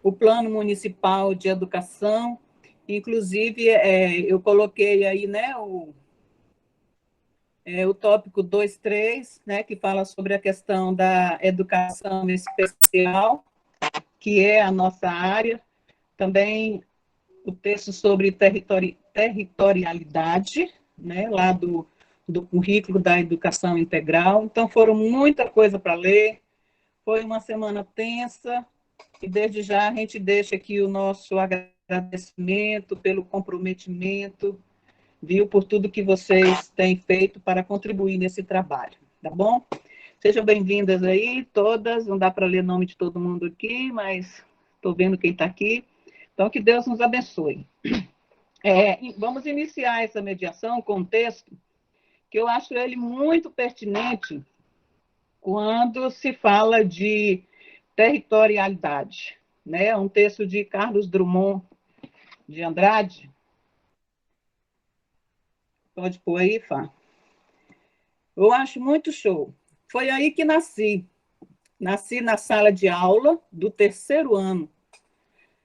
o Plano Municipal de Educação. Inclusive, eu coloquei aí, né, o tópico 2.3, né, que fala sobre a questão da educação especial, que é a nossa área. Também o texto sobre territorialidade, né, lá do currículo da educação integral. Então, foram muita coisa para ler. Foi uma semana tensa, e desde já a gente deixa aqui o nosso agradecimento pelo comprometimento, viu, por tudo que vocês têm feito para contribuir nesse trabalho, tá bom? Sejam bem-vindas aí, todas. Não dá para ler o nome de todo mundo aqui, mas estou vendo quem está aqui. Então, que Deus nos abençoe. Vamos iniciar essa mediação com um texto que eu acho ele muito pertinente quando se fala de territorialidade, né? Um texto de Carlos Drummond de Andrade. Pode pôr aí, Fá. Eu acho muito show. Foi aí que nasci. Nasci na sala de aula do 3º ano,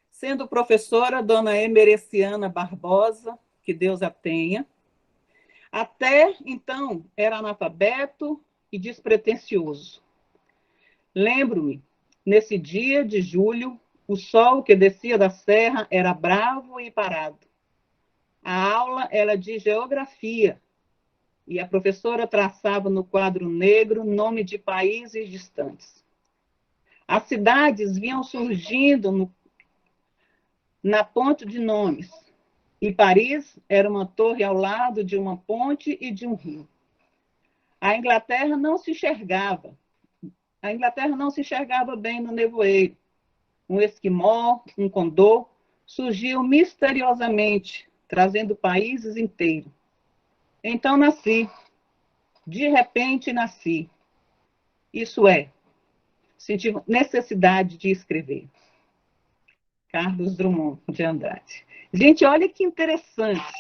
sendo professora dona Emereciana Barbosa, que Deus a tenha. Até então, era analfabeto e despretensioso. Lembro-me, nesse dia de julho, o sol que descia da serra era bravo e parado. A aula era de geografia e a professora traçava no quadro negro nome de países distantes. As cidades vinham surgindo na ponte de nomes, e Paris era uma torre ao lado de uma ponte e de um rio. A Inglaterra não se enxergava bem no nevoeiro. Um esquimó, um condor, surgiu misteriosamente, trazendo países inteiros. Então nasci, de repente nasci. Isso é, senti necessidade de escrever. Carlos Drummond de Andrade. Gente, olha que interessante.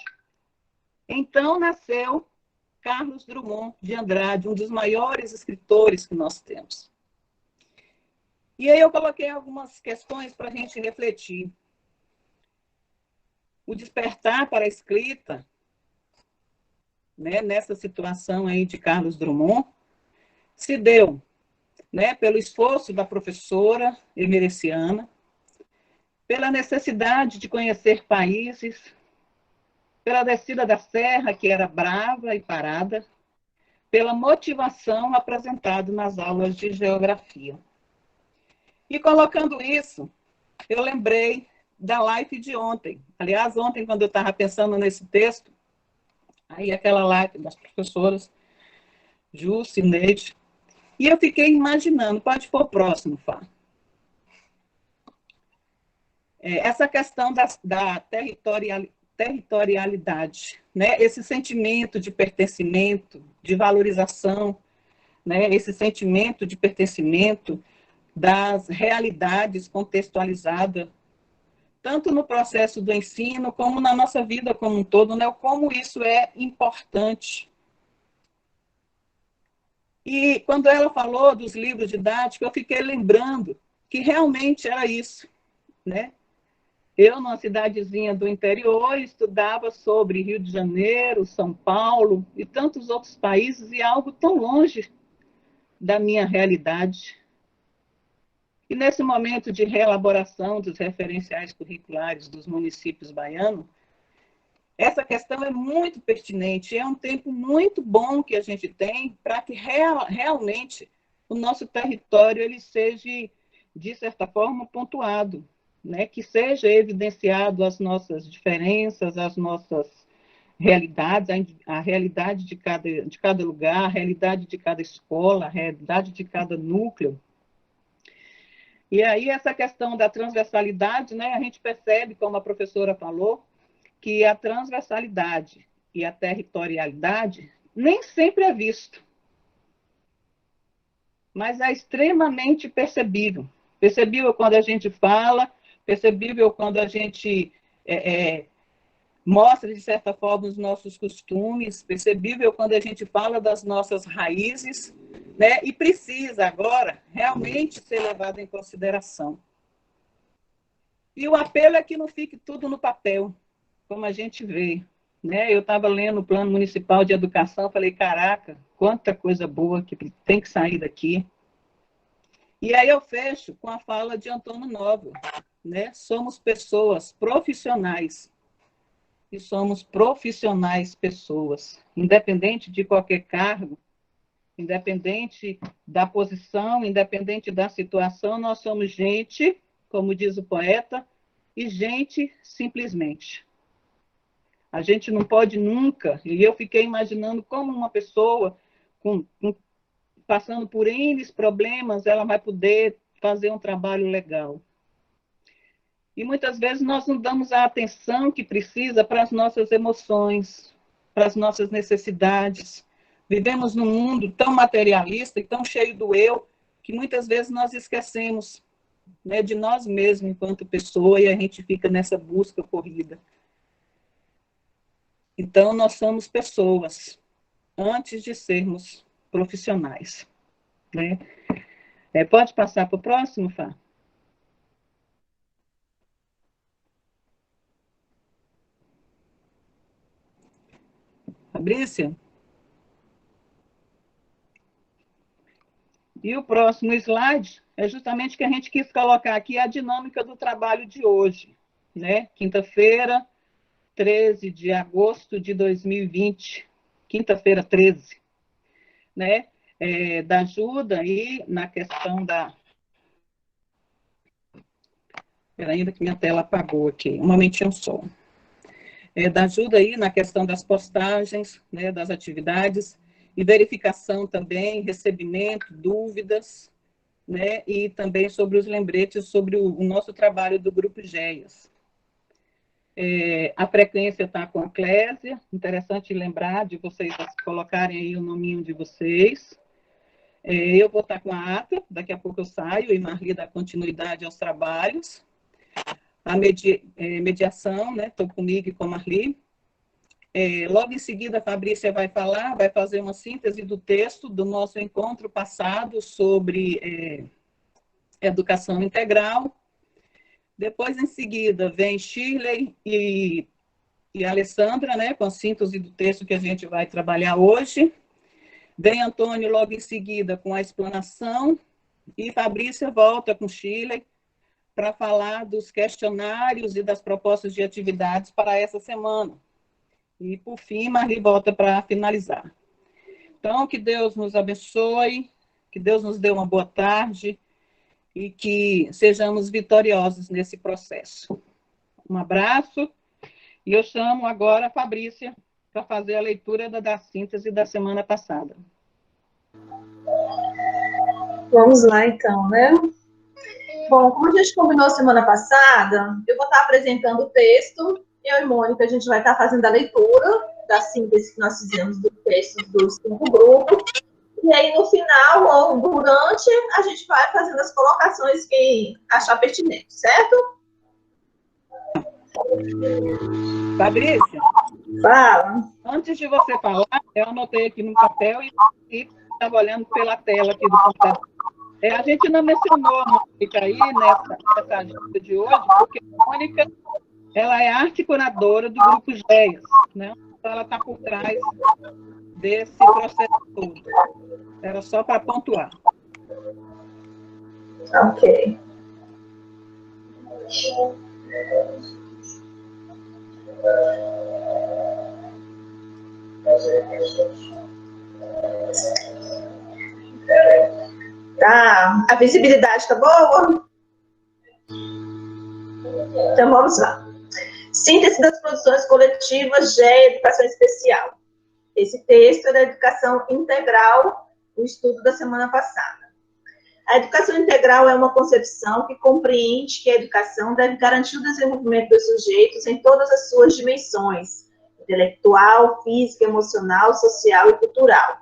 Então nasceu Carlos Drummond de Andrade, um dos maiores escritores que nós temos. E aí eu coloquei algumas questões para a gente refletir. O despertar para a escrita, né, nessa situação aí de Carlos Drummond, se deu, né, pelo esforço da professora Emereciana, pela necessidade de conhecer países, pela descida da serra, que era brava e parada, pela motivação apresentada nas aulas de geografia. E colocando isso, eu lembrei da live de ontem. Aliás, ontem, quando eu estava pensando nesse texto, aí aquela live das professoras, Ju, Cineide, e eu fiquei imaginando, pode pôr próximo, Fá. Essa questão da territorialidade, né? Esse sentimento de pertencimento, de valorização, né? Esse sentimento de pertencimento das realidades contextualizadas, tanto no processo do ensino, como na nossa vida como um todo, né? Como isso é importante. E quando ela falou dos livros didáticos, eu fiquei lembrando que realmente era isso, né? Eu, numa cidadezinha do interior, estudava sobre Rio de Janeiro, São Paulo e tantos outros países, e algo tão longe da minha realidade. E nesse momento de reelaboração dos referenciais curriculares dos municípios baianos, essa questão é muito pertinente, é um tempo muito bom que a gente tem para que realmente o nosso território ele seja, de certa forma, pontuado, né? Que seja evidenciado as nossas diferenças, as nossas realidades, a realidade de cada lugar, a realidade de cada escola, a realidade de cada núcleo. E aí essa questão da transversalidade, né? A gente percebe, como a professora falou, que a transversalidade e a territorialidade nem sempre é visto, mas é extremamente percebível. Percebível quando a gente fala, percebível quando a gente mostra, de certa forma, os nossos costumes, percebível quando a gente fala das nossas raízes, né? E precisa agora realmente ser levado em consideração. E o apelo é que não fique tudo no papel, como a gente vê. Né? Eu estava lendo o Plano Municipal de Educação, falei, caraca, quanta coisa boa que tem que sair daqui. E aí eu fecho com a fala de Antônio Nobre, né? Somos pessoas profissionais, e somos profissionais pessoas, independente de qualquer cargo, independente da posição, independente da situação, nós somos gente, como diz o poeta, e gente simplesmente. A gente não pode nunca, e eu fiquei imaginando como uma pessoa passando por N problemas, ela vai poder fazer um trabalho legal. E muitas vezes nós não damos a atenção que precisa para as nossas emoções, para as nossas necessidades. Vivemos num mundo tão materialista e tão cheio do eu, que muitas vezes nós esquecemos, né, de nós mesmos enquanto pessoa e a gente fica nessa busca corrida. Então, nós somos pessoas, antes de sermos profissionais. Né? Pode passar para o próximo, Fá? Fabrícia? E o próximo slide é justamente que a gente quis colocar aqui a dinâmica do trabalho de hoje. Né? Quinta-feira, 13 de agosto de 2020, quinta-feira 13, né? Da ajuda aí na questão da... Espera ainda que minha tela apagou aqui, um momentinho só. Da ajuda aí na questão das postagens, né, das atividades, e verificação também, recebimento, dúvidas, né, e também sobre os lembretes sobre o nosso trabalho do Grupo GEAS. A frequência está com a Clésia, interessante lembrar de vocês colocarem aí o nominho de vocês. Eu vou estar com a ata, daqui a pouco eu saio, e Marli dá continuidade aos trabalhos. A mediação, né, estou comigo e com a Marli. Logo em seguida, a Fabrícia vai falar, vai fazer uma síntese do texto do nosso encontro passado sobre educação integral. Depois, em seguida, vem Shirley e Alessandra, né, com a síntese do texto que a gente vai trabalhar hoje. Vem Antônio logo em seguida com a explanação. E Fabrícia volta com Shirley para falar dos questionários e das propostas de atividades para essa semana. E, por fim, Marli volta para finalizar. Então, que Deus nos abençoe, que Deus nos dê uma boa tarde e que sejamos vitoriosos nesse processo. Um abraço, e eu chamo agora a Fabrícia para fazer a leitura da síntese da semana passada. Vamos lá, então, né? Bom, como a gente combinou semana passada, eu vou estar apresentando o texto, eu e Mônica, a gente vai estar fazendo a leitura da síntese que nós fizemos do texto dos 5 grupos, e aí no final, ou durante, a gente vai fazendo as colocações que achar pertinente, certo? Fabrícia, fala. Antes de você falar, eu anotei aqui no papel e estava olhando pela tela aqui do computador. A gente não mencionou a Mônica aí nessa agenda de hoje, porque a Mônica ela é arte curadora do Grupo GEAS, né? Então, ela está por trás desse processo todo. Era só para pontuar. Ok. Tá, a visibilidade tá boa? Então vamos lá. Síntese das produções coletivas de educação especial. Esse texto é da educação integral, o estudo da semana passada. A educação integral é uma concepção que compreende que a educação deve garantir o desenvolvimento dos sujeitos em todas as suas dimensões, intelectual, física, emocional, social e cultural,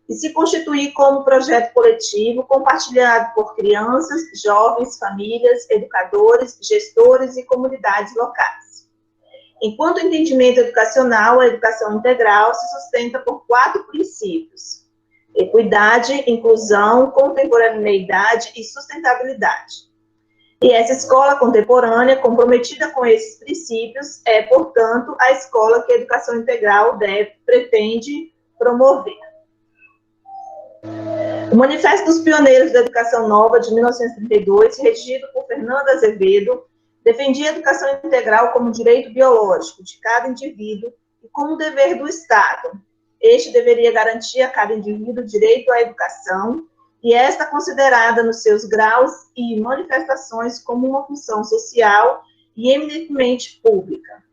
e se constituir como projeto coletivo compartilhado por crianças, jovens, famílias, educadores, gestores e comunidades locais. Enquanto entendimento educacional, a educação integral se sustenta por 4 princípios: equidade, inclusão, contemporaneidade e sustentabilidade. E essa escola contemporânea, comprometida com esses princípios, é, portanto, a escola que a educação integral pretende promover. O Manifesto dos Pioneiros da Educação Nova, de 1932, redigido por Fernando Azevedo, defendia a educação integral como direito biológico de cada indivíduo e como dever do Estado. Este deveria garantir a cada indivíduo o direito à educação, e esta considerada nos seus graus e manifestações como uma função social e eminentemente pública,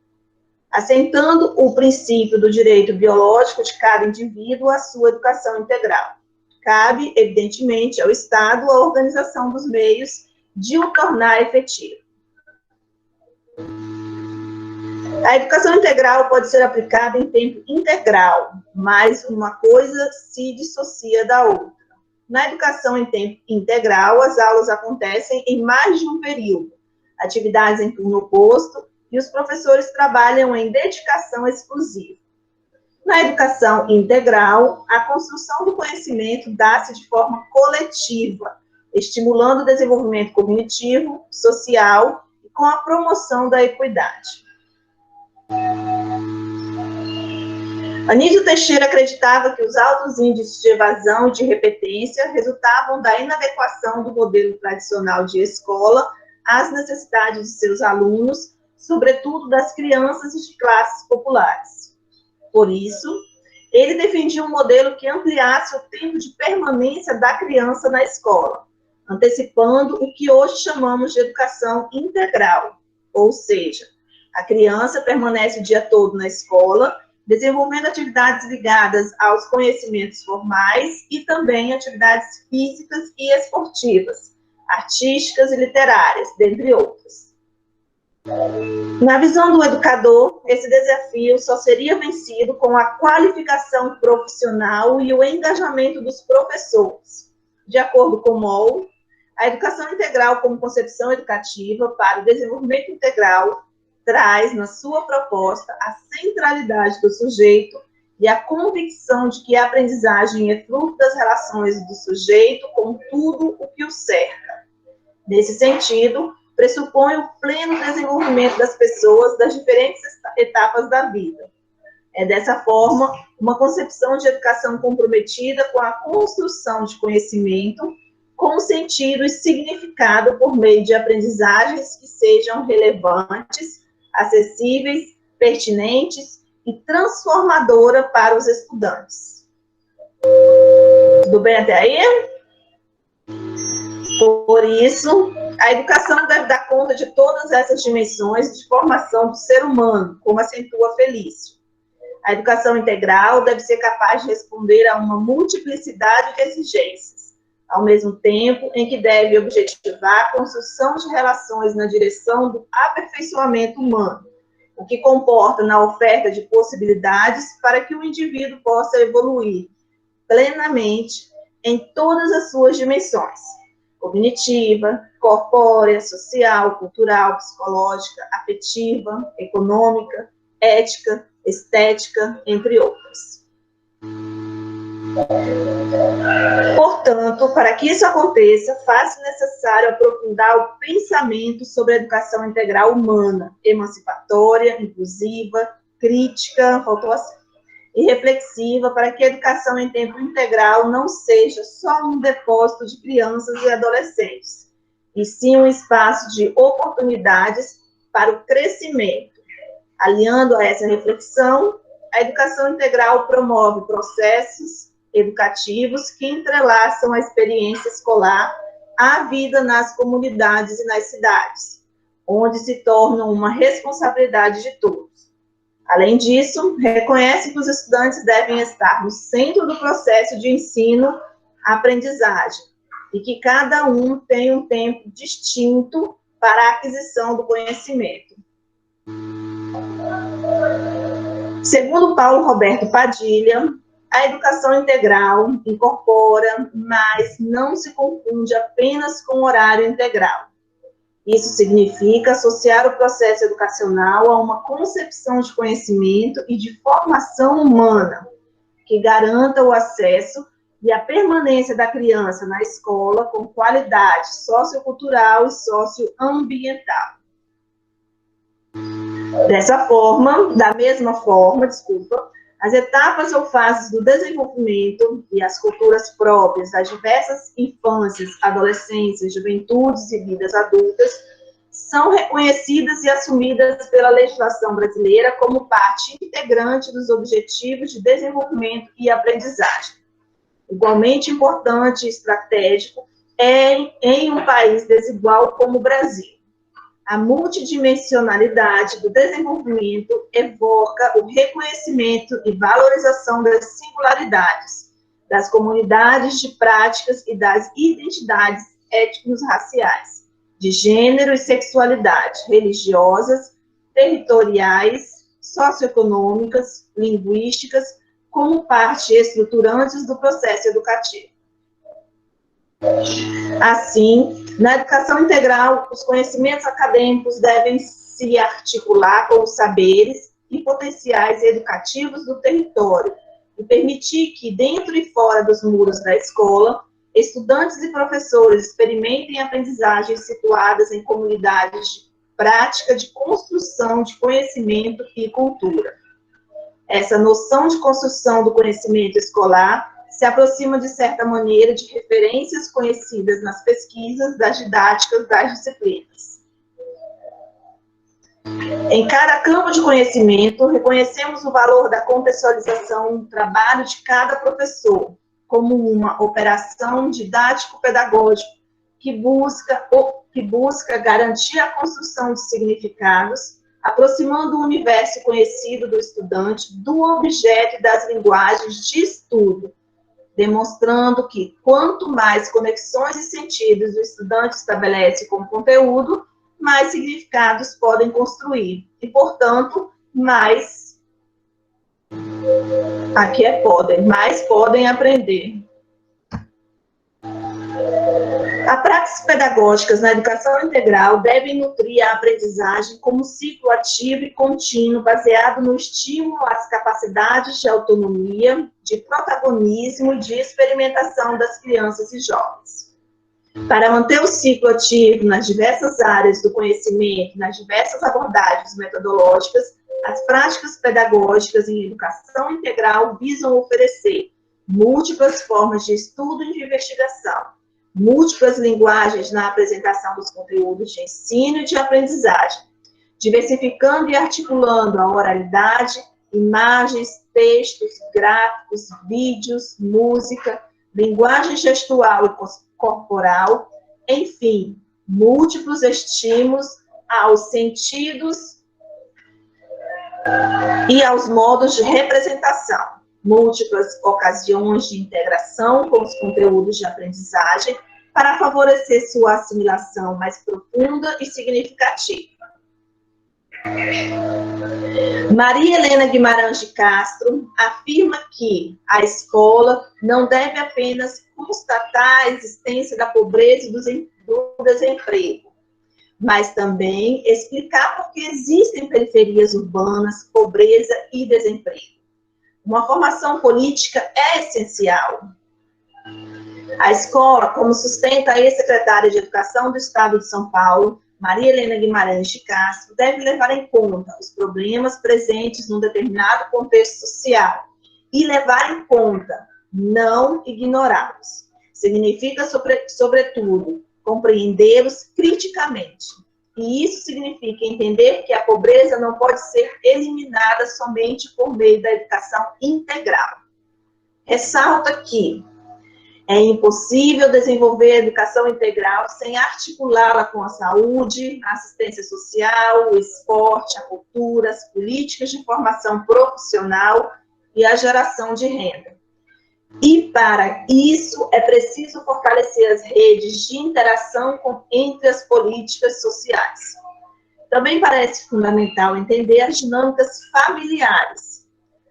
assentando o princípio do direito biológico de cada indivíduo à sua educação integral. Cabe, evidentemente, ao Estado a organização dos meios de o tornar efetivo. A educação integral pode ser aplicada em tempo integral, mas uma coisa se dissocia da outra. Na educação em tempo integral, as aulas acontecem em mais de um período, atividades em turno oposto, e os professores trabalham em dedicação exclusiva. Na educação integral, a construção do conhecimento dá-se de forma coletiva, estimulando o desenvolvimento cognitivo, social e com a promoção da equidade. Anísio Teixeira acreditava que os altos índices de evasão e de repetência resultavam da inadequação do modelo tradicional de escola às necessidades de seus alunos, sobretudo das crianças e de classes populares. Por isso, ele defendia um modelo que ampliasse o tempo de permanência da criança na escola, antecipando o que hoje chamamos de educação integral, ou seja, a criança permanece o dia todo na escola, desenvolvendo atividades ligadas aos conhecimentos formais e também atividades físicas e esportivas, artísticas e literárias, dentre outras. Na visão do educador, esse desafio só seria vencido com a qualificação profissional e o engajamento dos professores. De acordo com Moll, a educação integral como concepção educativa para o desenvolvimento integral traz na sua proposta a centralidade do sujeito e a convicção de que a aprendizagem é fruto das relações do sujeito com tudo o que o cerca. Nesse sentido, pressupõe o pleno desenvolvimento das pessoas das diferentes etapas da vida. É dessa forma uma concepção de educação comprometida com a construção de conhecimento, com sentido e significado por meio de aprendizagens que sejam relevantes, acessíveis, pertinentes e transformadora para os estudantes. Tudo bem até aí? Por isso, a educação deve dar conta de todas essas dimensões de formação do ser humano, como acentua Felício. A educação integral deve ser capaz de responder a uma multiplicidade de exigências, ao mesmo tempo em que deve objetivar a construção de relações na direção do aperfeiçoamento humano, o que comporta na oferta de possibilidades para que o indivíduo possa evoluir plenamente em todas as suas dimensões: cognitiva, corpórea, social, cultural, psicológica, afetiva, econômica, ética, estética, entre outras. Portanto, para que isso aconteça, faz-se necessário aprofundar o pensamento sobre a educação integral humana, emancipatória, inclusiva, crítica, e reflexiva, para que a educação em tempo integral não seja só um depósito de crianças e adolescentes, e sim um espaço de oportunidades para o crescimento. Aliando a essa reflexão, a educação integral promove processos educativos que entrelaçam a experiência escolar à vida nas comunidades e nas cidades, onde se tornam uma responsabilidade de todos. Além disso, reconhece que os estudantes devem estar no centro do processo de ensino-aprendizagem e que cada um tem um tempo distinto para a aquisição do conhecimento. Segundo Paulo Roberto Padilha, a educação integral incorpora, mas não se confunde apenas com o horário integral. Isso significa associar o processo educacional a uma concepção de conhecimento e de formação humana, que garanta o acesso e a permanência da criança na escola com qualidade sociocultural e socioambiental. Da mesma forma, as etapas ou fases do desenvolvimento e as culturas próprias das diversas infâncias, adolescências, juventudes e vidas adultas são reconhecidas e assumidas pela legislação brasileira como parte integrante dos objetivos de desenvolvimento e aprendizagem. Igualmente importante e estratégico em um país desigual como o Brasil. A multidimensionalidade do desenvolvimento evoca o reconhecimento e valorização das singularidades, das comunidades de práticas e das identidades étnico-raciais, de gênero e sexualidade, religiosas, territoriais, socioeconômicas, linguísticas, como parte estruturantes do processo educativo. Assim, na educação integral, os conhecimentos acadêmicos devem se articular com os saberes e potenciais educativos do território e permitir que, dentro e fora dos muros da escola, estudantes e professores experimentem aprendizagens situadas em comunidades de prática de construção de conhecimento e cultura. Essa noção de construção do conhecimento escolar se aproxima, de certa maneira, de referências conhecidas nas pesquisas das didáticas das disciplinas. Em cada campo de conhecimento, reconhecemos o valor da contextualização do trabalho de cada professor, como uma operação didático-pedagógica que busca garantir a construção de significados, aproximando o universo conhecido do estudante do objeto e das linguagens de estudo, demonstrando que quanto mais conexões e sentidos o estudante estabelece com o conteúdo, mais significados podem construir e, portanto, mais podem aprender. As práticas pedagógicas na educação integral devem nutrir a aprendizagem como ciclo ativo e contínuo, baseado no estímulo às capacidades de autonomia, de protagonismo e de experimentação das crianças e jovens. Para manter o ciclo ativo nas diversas áreas do conhecimento, nas diversas abordagens metodológicas, as práticas pedagógicas em educação integral visam oferecer múltiplas formas de estudo e de investigação, múltiplas linguagens na apresentação dos conteúdos de ensino e de aprendizagem, diversificando e articulando a oralidade, imagens, textos, gráficos, vídeos, música, linguagem gestual e corporal, enfim, múltiplos estímulos aos sentidos e aos modos de representação, múltiplas ocasiões de integração com os conteúdos de aprendizagem para favorecer sua assimilação mais profunda e significativa. Maria Helena Guimarães de Castro afirma que a escola não deve apenas constatar a existência da pobreza e do desemprego, mas também explicar por que existem periferias urbanas, pobreza e desemprego. Uma formação política é essencial. A escola, como sustenta a ex-secretária de Educação do Estado de São Paulo, Maria Helena Guimarães de Castro, deve levar em conta os problemas presentes num determinado contexto social e levar em conta, não ignorá-los. Significa, sobretudo, compreendê-los criticamente. E isso significa entender que a pobreza não pode ser eliminada somente por meio da educação integral. Ressalta que é impossível desenvolver a educação integral sem articulá-la com a saúde, a assistência social, o esporte, a cultura, as políticas de formação profissional e a geração de renda. E, para isso, é preciso fortalecer as redes de interação entre as políticas sociais. Também parece fundamental entender as dinâmicas familiares,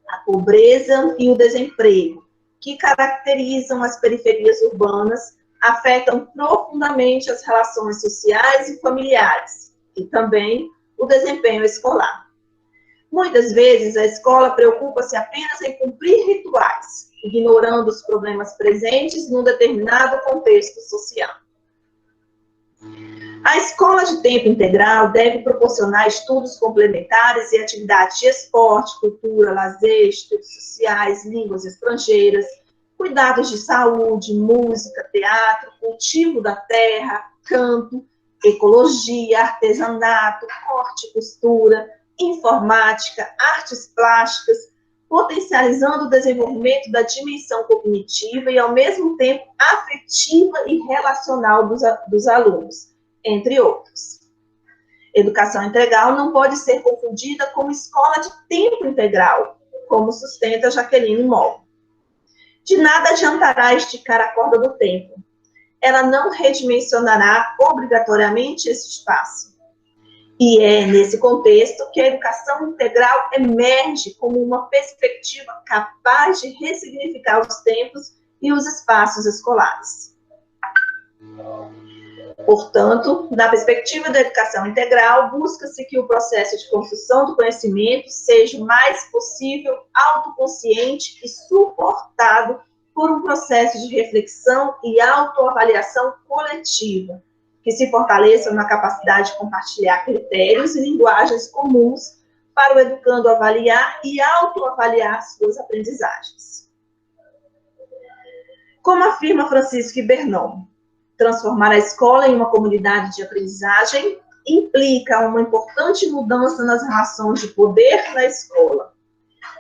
a pobreza e o desemprego, que caracterizam as periferias urbanas, afetam profundamente as relações sociais e familiares, e também o desempenho escolar. Muitas vezes, a escola preocupa-se apenas em cumprir rituais, ignorando os problemas presentes num determinado contexto social. A escola de tempo integral deve proporcionar estudos complementares e atividades de esporte, cultura, lazer, estudos sociais, línguas estrangeiras, cuidados de saúde, música, teatro, cultivo da terra, canto, ecologia, artesanato, corte e costura, informática, artes plásticas, potencializando o desenvolvimento da dimensão cognitiva e, ao mesmo tempo, afetiva e relacional dos alunos, entre outros. Educação integral não pode ser confundida com escola de tempo integral, como sustenta Jaqueline Moll. De nada adiantará esticar a corda do tempo. Ela não redimensionará obrigatoriamente esse espaço. E é nesse contexto que a educação integral emerge como uma perspectiva capaz de ressignificar os tempos e os espaços escolares. Portanto, na perspectiva da educação integral, busca-se que o processo de construção do conhecimento seja o mais possível autoconsciente e suportado por um processo de reflexão e autoavaliação coletiva, que se fortaleçam na capacidade de compartilhar critérios e linguagens comuns para o educando avaliar e autoavaliar suas aprendizagens. Como afirma Francisco Bernon, transformar a escola em uma comunidade de aprendizagem implica uma importante mudança nas relações de poder na escola.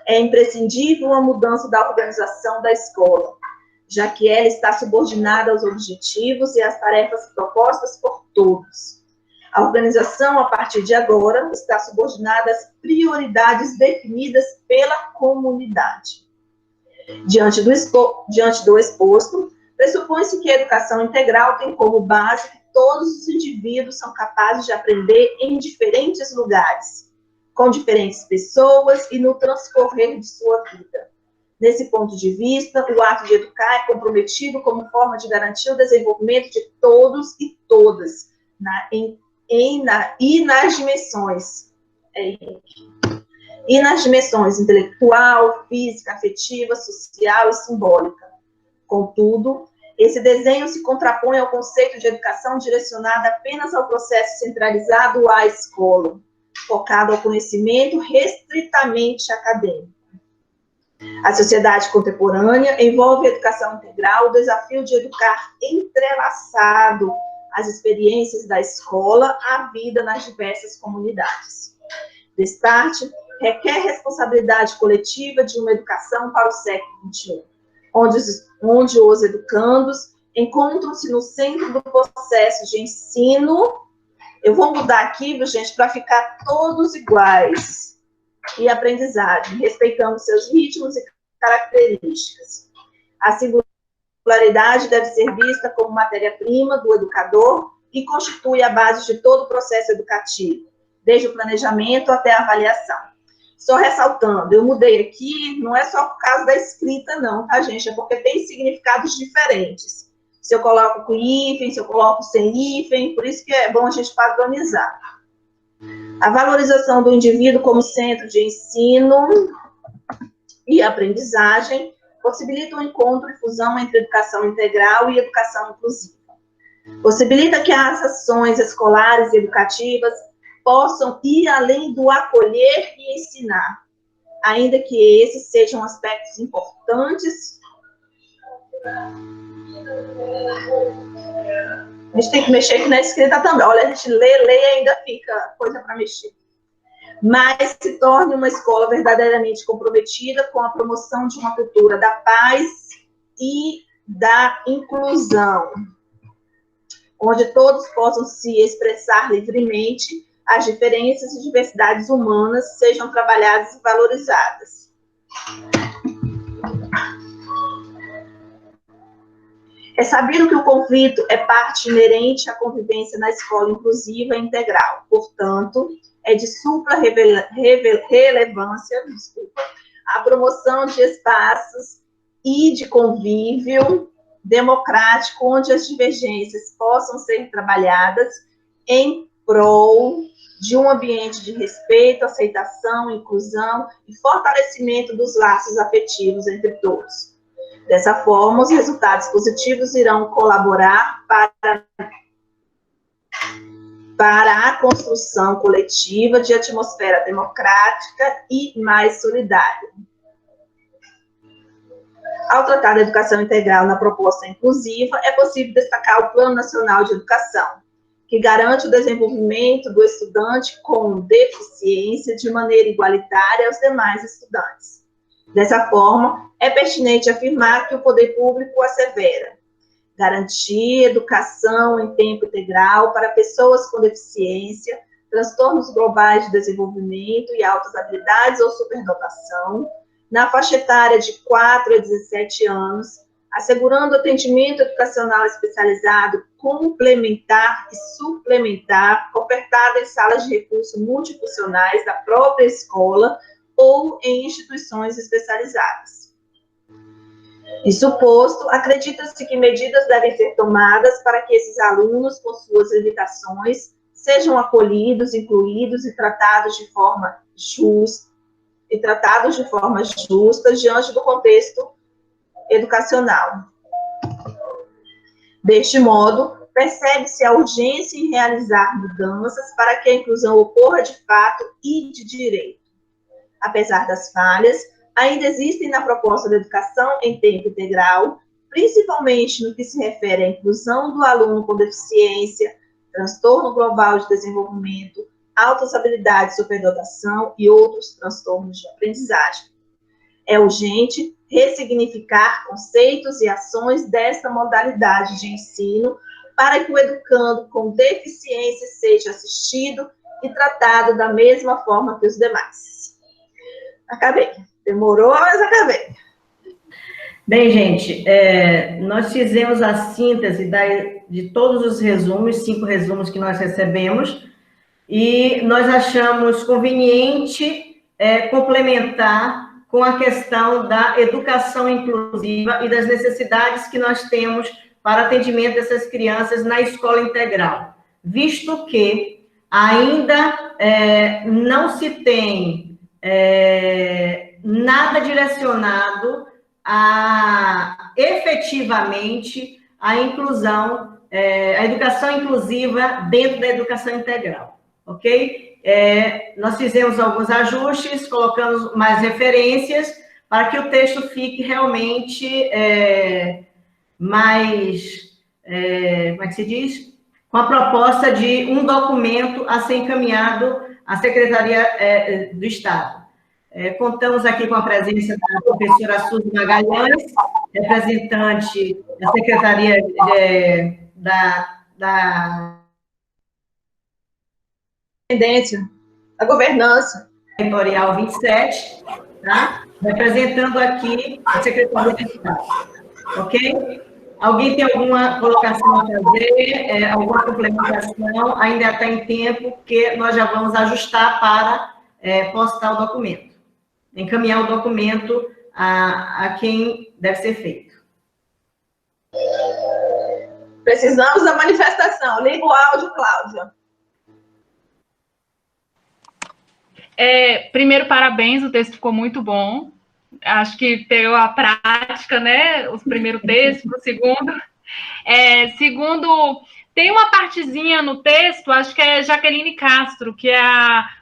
É imprescindível uma mudança da organização da escola, já que ela está subordinada aos objetivos e às tarefas propostas por todos. A organização, a partir de agora, está subordinada às prioridades definidas pela comunidade. Diante do exposto, pressupõe-se que a educação integral tem como base que todos os indivíduos são capazes de aprender em diferentes lugares, com diferentes pessoas e no transcorrer de sua vida. Nesse ponto de vista, o ato de educar é comprometido como forma de garantir o desenvolvimento de todos e todas, nas dimensões intelectual, física, afetiva, social e simbólica. Contudo, esse desenho se contrapõe ao conceito de educação direcionada apenas ao processo centralizado à escola, focado ao conhecimento restritamente acadêmico. A sociedade contemporânea envolve a educação integral, o desafio de educar entrelaçado as experiências da escola à vida nas diversas comunidades. Destarte requer responsabilidade coletiva de uma educação para o século XXI, onde os educandos encontram-se no centro do processo de ensino. Eu vou mudar aqui, gente, para ficar todos iguais. E aprendizagem, respeitando seus ritmos e características. A singularidade deve ser vista como matéria-prima do educador e constitui a base de todo o processo educativo, desde o planejamento até a avaliação. Só ressaltando, eu mudei aqui, não é só por causa da escrita não, tá, gente? É porque tem significados diferentes. Se eu coloco com hífen, se eu coloco sem hífen, por isso que é bom a gente padronizar. A valorização do indivíduo como centro de ensino e aprendizagem possibilita o encontro e fusão entre educação integral e educação inclusiva. Possibilita que as ações escolares e educativas possam ir além do acolher e ensinar, ainda que esses sejam aspectos importantes. A gente tem que mexer aqui na escrita também. Olha, a gente lê e ainda fica coisa para mexer. Mas se torne uma escola verdadeiramente comprometida com a promoção de uma cultura da paz e da inclusão, onde todos possam se expressar livremente, as diferenças e diversidades humanas sejam trabalhadas e valorizadas. É sabido que o conflito é parte inerente à convivência na escola inclusiva e integral. Portanto, é de supra relevância a promoção de espaços e de convívio democrático, onde as divergências possam ser trabalhadas em prol de um ambiente de respeito, aceitação, inclusão e fortalecimento dos laços afetivos entre todos. Dessa forma, os resultados positivos irão colaborar para a construção coletiva de atmosfera democrática e mais solidária. Ao tratar da educação integral na proposta inclusiva, é possível destacar o Plano Nacional de Educação, que garante o desenvolvimento do estudante com deficiência de maneira igualitária aos demais estudantes. Dessa forma, é pertinente afirmar que o poder público assevera garantir educação em tempo integral para pessoas com deficiência, transtornos globais de desenvolvimento e altas habilidades ou superdotação, na faixa etária de 4 a 17 anos, assegurando atendimento educacional especializado, complementar e suplementar, ofertado em salas de recurso multifuncionais da própria escola ou em instituições especializadas. Isso posto, acredita-se que medidas devem ser tomadas para que esses alunos, com suas limitações, sejam acolhidos, incluídos e tratados de forma justa, diante do contexto educacional. Deste modo, percebe-se a urgência em realizar mudanças para que a inclusão ocorra de fato e de direito. Apesar das falhas, ainda existem na proposta da educação em tempo integral, principalmente no que se refere à inclusão do aluno com deficiência, transtorno global de desenvolvimento, altas habilidades de superdotação e outros transtornos de aprendizagem. É urgente ressignificar conceitos e ações desta modalidade de ensino para que o educando com deficiência seja assistido e tratado da mesma forma que os demais. Acabei. Demorou, mas acabei. Bem, gente, nós fizemos a síntese de todos os resumos, 5 resumos que nós recebemos, e nós achamos conveniente complementar com a questão da educação inclusiva e das necessidades que nós temos para atendimento dessas crianças na escola integral, visto que ainda não se tem nada direcionado a efetivamente a inclusão, a educação inclusiva dentro da educação integral, ok? Nós fizemos alguns ajustes, colocamos mais referências para que o texto fique realmente mais, como é que se diz? Com a proposta de um documento a ser encaminhado à Secretaria do Estado. Contamos aqui com a presença da professora Suzy Magalhães, representante da Secretaria da a governança territorial 27, tá? Representando aqui a Secretaria de Estado, ok? Alguém tem alguma colocação a fazer, alguma complementação? Ainda está em tempo, porque nós já vamos ajustar para postar o documento, encaminhar o documento a quem deve ser feito. Precisamos da manifestação. Liga o áudio, Cláudia. Primeiro, parabéns, o texto ficou muito bom. Acho que pegou a prática, né? O primeiro texto, o segundo. Segundo, tem uma partezinha no texto, acho que é Jaqueline Castro, que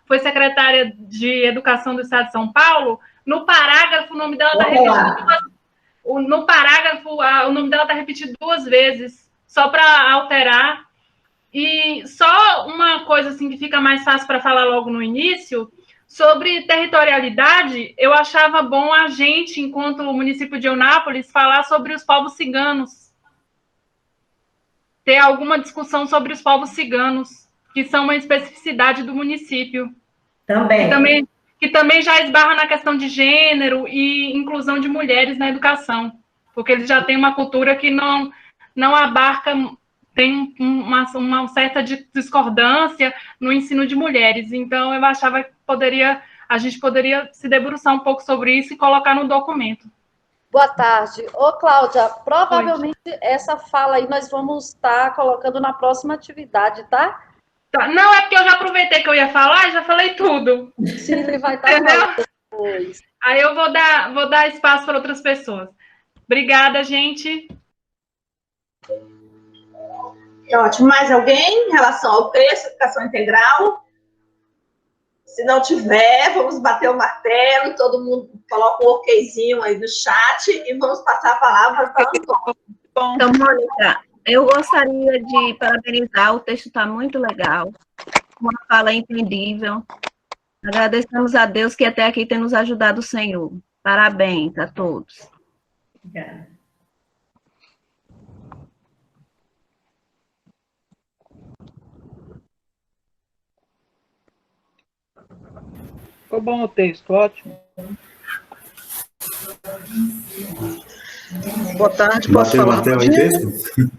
foi secretária de Educação do Estado de São Paulo. No parágrafo, o nome dela está repetido no parágrafo, o nome dela está repetido 2 vezes, só para alterar. E só uma coisa assim que fica mais fácil para falar logo no início, sobre territorialidade, eu achava bom a gente, enquanto o município de Eunápolis, falar sobre os povos ciganos. Ter alguma discussão sobre os povos ciganos, que são uma especificidade do município. Que também já esbarra na questão de gênero e inclusão de mulheres na educação, porque eles já têm uma cultura que não abarca, tem uma certa discordância no ensino de mulheres. Então, eu achava que a gente poderia se debruçar um pouco sobre isso e colocar no documento. Boa tarde. Ô, Cláudia, provavelmente essa fala aí nós vamos estar colocando na próxima atividade, tá? Tá, não, é porque eu já aproveitei que eu ia falar e já falei tudo. Sim, ele vai estar Entendeu? falando depois. Aí eu vou dar espaço para outras pessoas. Obrigada, gente. Ótimo. Mais alguém em relação ao texto, educação integral? Se não tiver, vamos bater o martelo, todo mundo coloca um okzinho aí no chat e vamos passar a palavra para o Antônio. Então, Mônica, eu gostaria de parabenizar, o texto está muito legal, uma fala entendível. Agradecemos a Deus que até aqui tem nos ajudado o Senhor. Parabéns a todos. Obrigada. Ficou bom o texto, ótimo. Boa tarde, posso Bateu o falar? martelo em texto?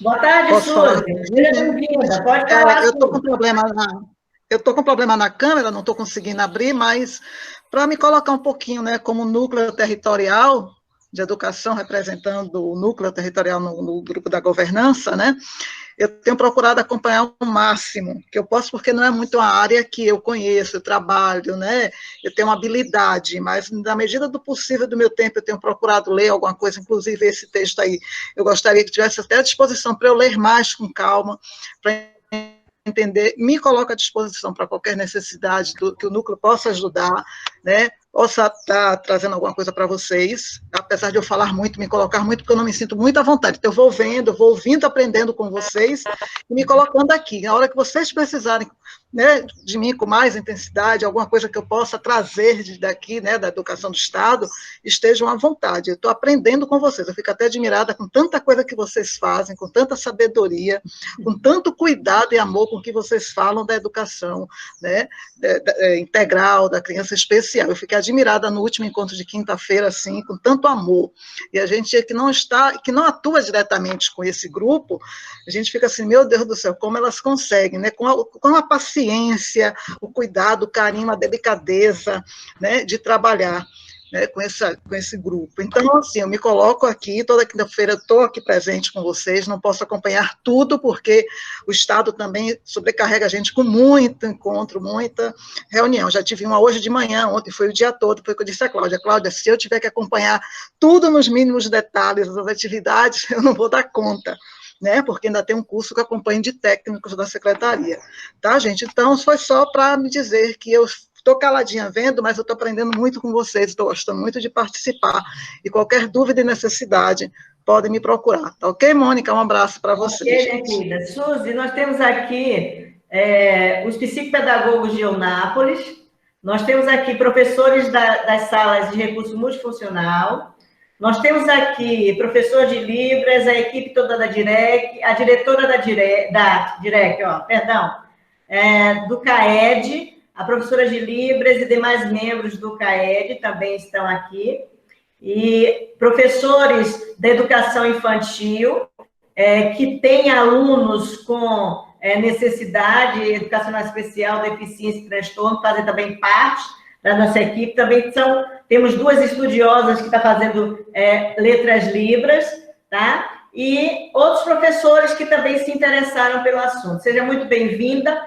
Boa tarde, Posso falar? Suzy. Seja bem-vinda. Pode falar, Eu estou com Suzy. problema na câmera, não estou conseguindo abrir, mas para me colocar um pouquinho, né, como núcleo territorial de educação, representando o núcleo territorial no grupo da governança, né, eu tenho procurado acompanhar o máximo que eu posso, porque não é muito uma área que eu conheço, eu trabalho, né, eu tenho uma habilidade, mas na medida do possível do meu tempo eu tenho procurado ler alguma coisa, inclusive esse texto aí, eu gostaria que tivesse até à disposição para eu ler mais com calma, para entender, me coloco à disposição para qualquer necessidade que o núcleo possa ajudar, né, possa estar trazendo alguma coisa para vocês, apesar de eu falar muito, me colocar muito, porque eu não me sinto muito à vontade, então eu vou vendo, eu vou ouvindo, aprendendo com vocês, e me colocando aqui, na hora que vocês precisarem, né, de mim com mais intensidade, alguma coisa que eu possa trazer daqui, né, da educação do Estado, estejam à vontade, eu estou aprendendo com vocês, eu fico até admirada com tanta coisa que vocês fazem, com tanta sabedoria, com tanto cuidado e amor com que vocês falam da educação, né, integral, da criança especial, eu fiquei admirada no último encontro de quinta-feira, assim, com tanto amor, e a gente que não atua diretamente com esse grupo, a gente fica assim, meu Deus do céu, como elas conseguem, né, com a paciência, o cuidado, o carinho, a delicadeza, né, de trabalhar, né, com esse grupo. Então, assim, eu me coloco aqui, toda quinta-feira eu estou aqui presente com vocês, não posso acompanhar tudo, porque o Estado também sobrecarrega a gente com muito encontro, muita reunião. Já tive uma hoje de manhã, ontem foi o dia todo, foi o que eu disse a Cláudia, se eu tiver que acompanhar tudo nos mínimos detalhes das atividades, eu não vou dar conta, né, porque ainda tem um curso que acompanho de técnicos da secretaria, tá, gente? Então, foi só para me dizer que eu estou caladinha vendo, mas eu estou aprendendo muito com vocês, estou gostando muito de participar, e qualquer dúvida e necessidade, podem me procurar, tá ok, Mônica? Um abraço para vocês. Ok, querida. Suzy, nós temos aqui os psicopedagogos de Eunápolis, nós temos aqui professores das salas de recurso multifuncional, nós temos aqui professor de Libras, a equipe toda da DIREC, a diretora da DIREC, do CAED, a professora de Libras e demais membros do CAED também estão aqui, e professores da educação infantil, que têm alunos com necessidade educacional especial, deficiência e transtorno, fazem também parte da nossa equipe. Também temos duas estudiosas que estão fazendo letras Libras, tá? E outros professores que também se interessaram pelo assunto. Seja muito bem-vinda.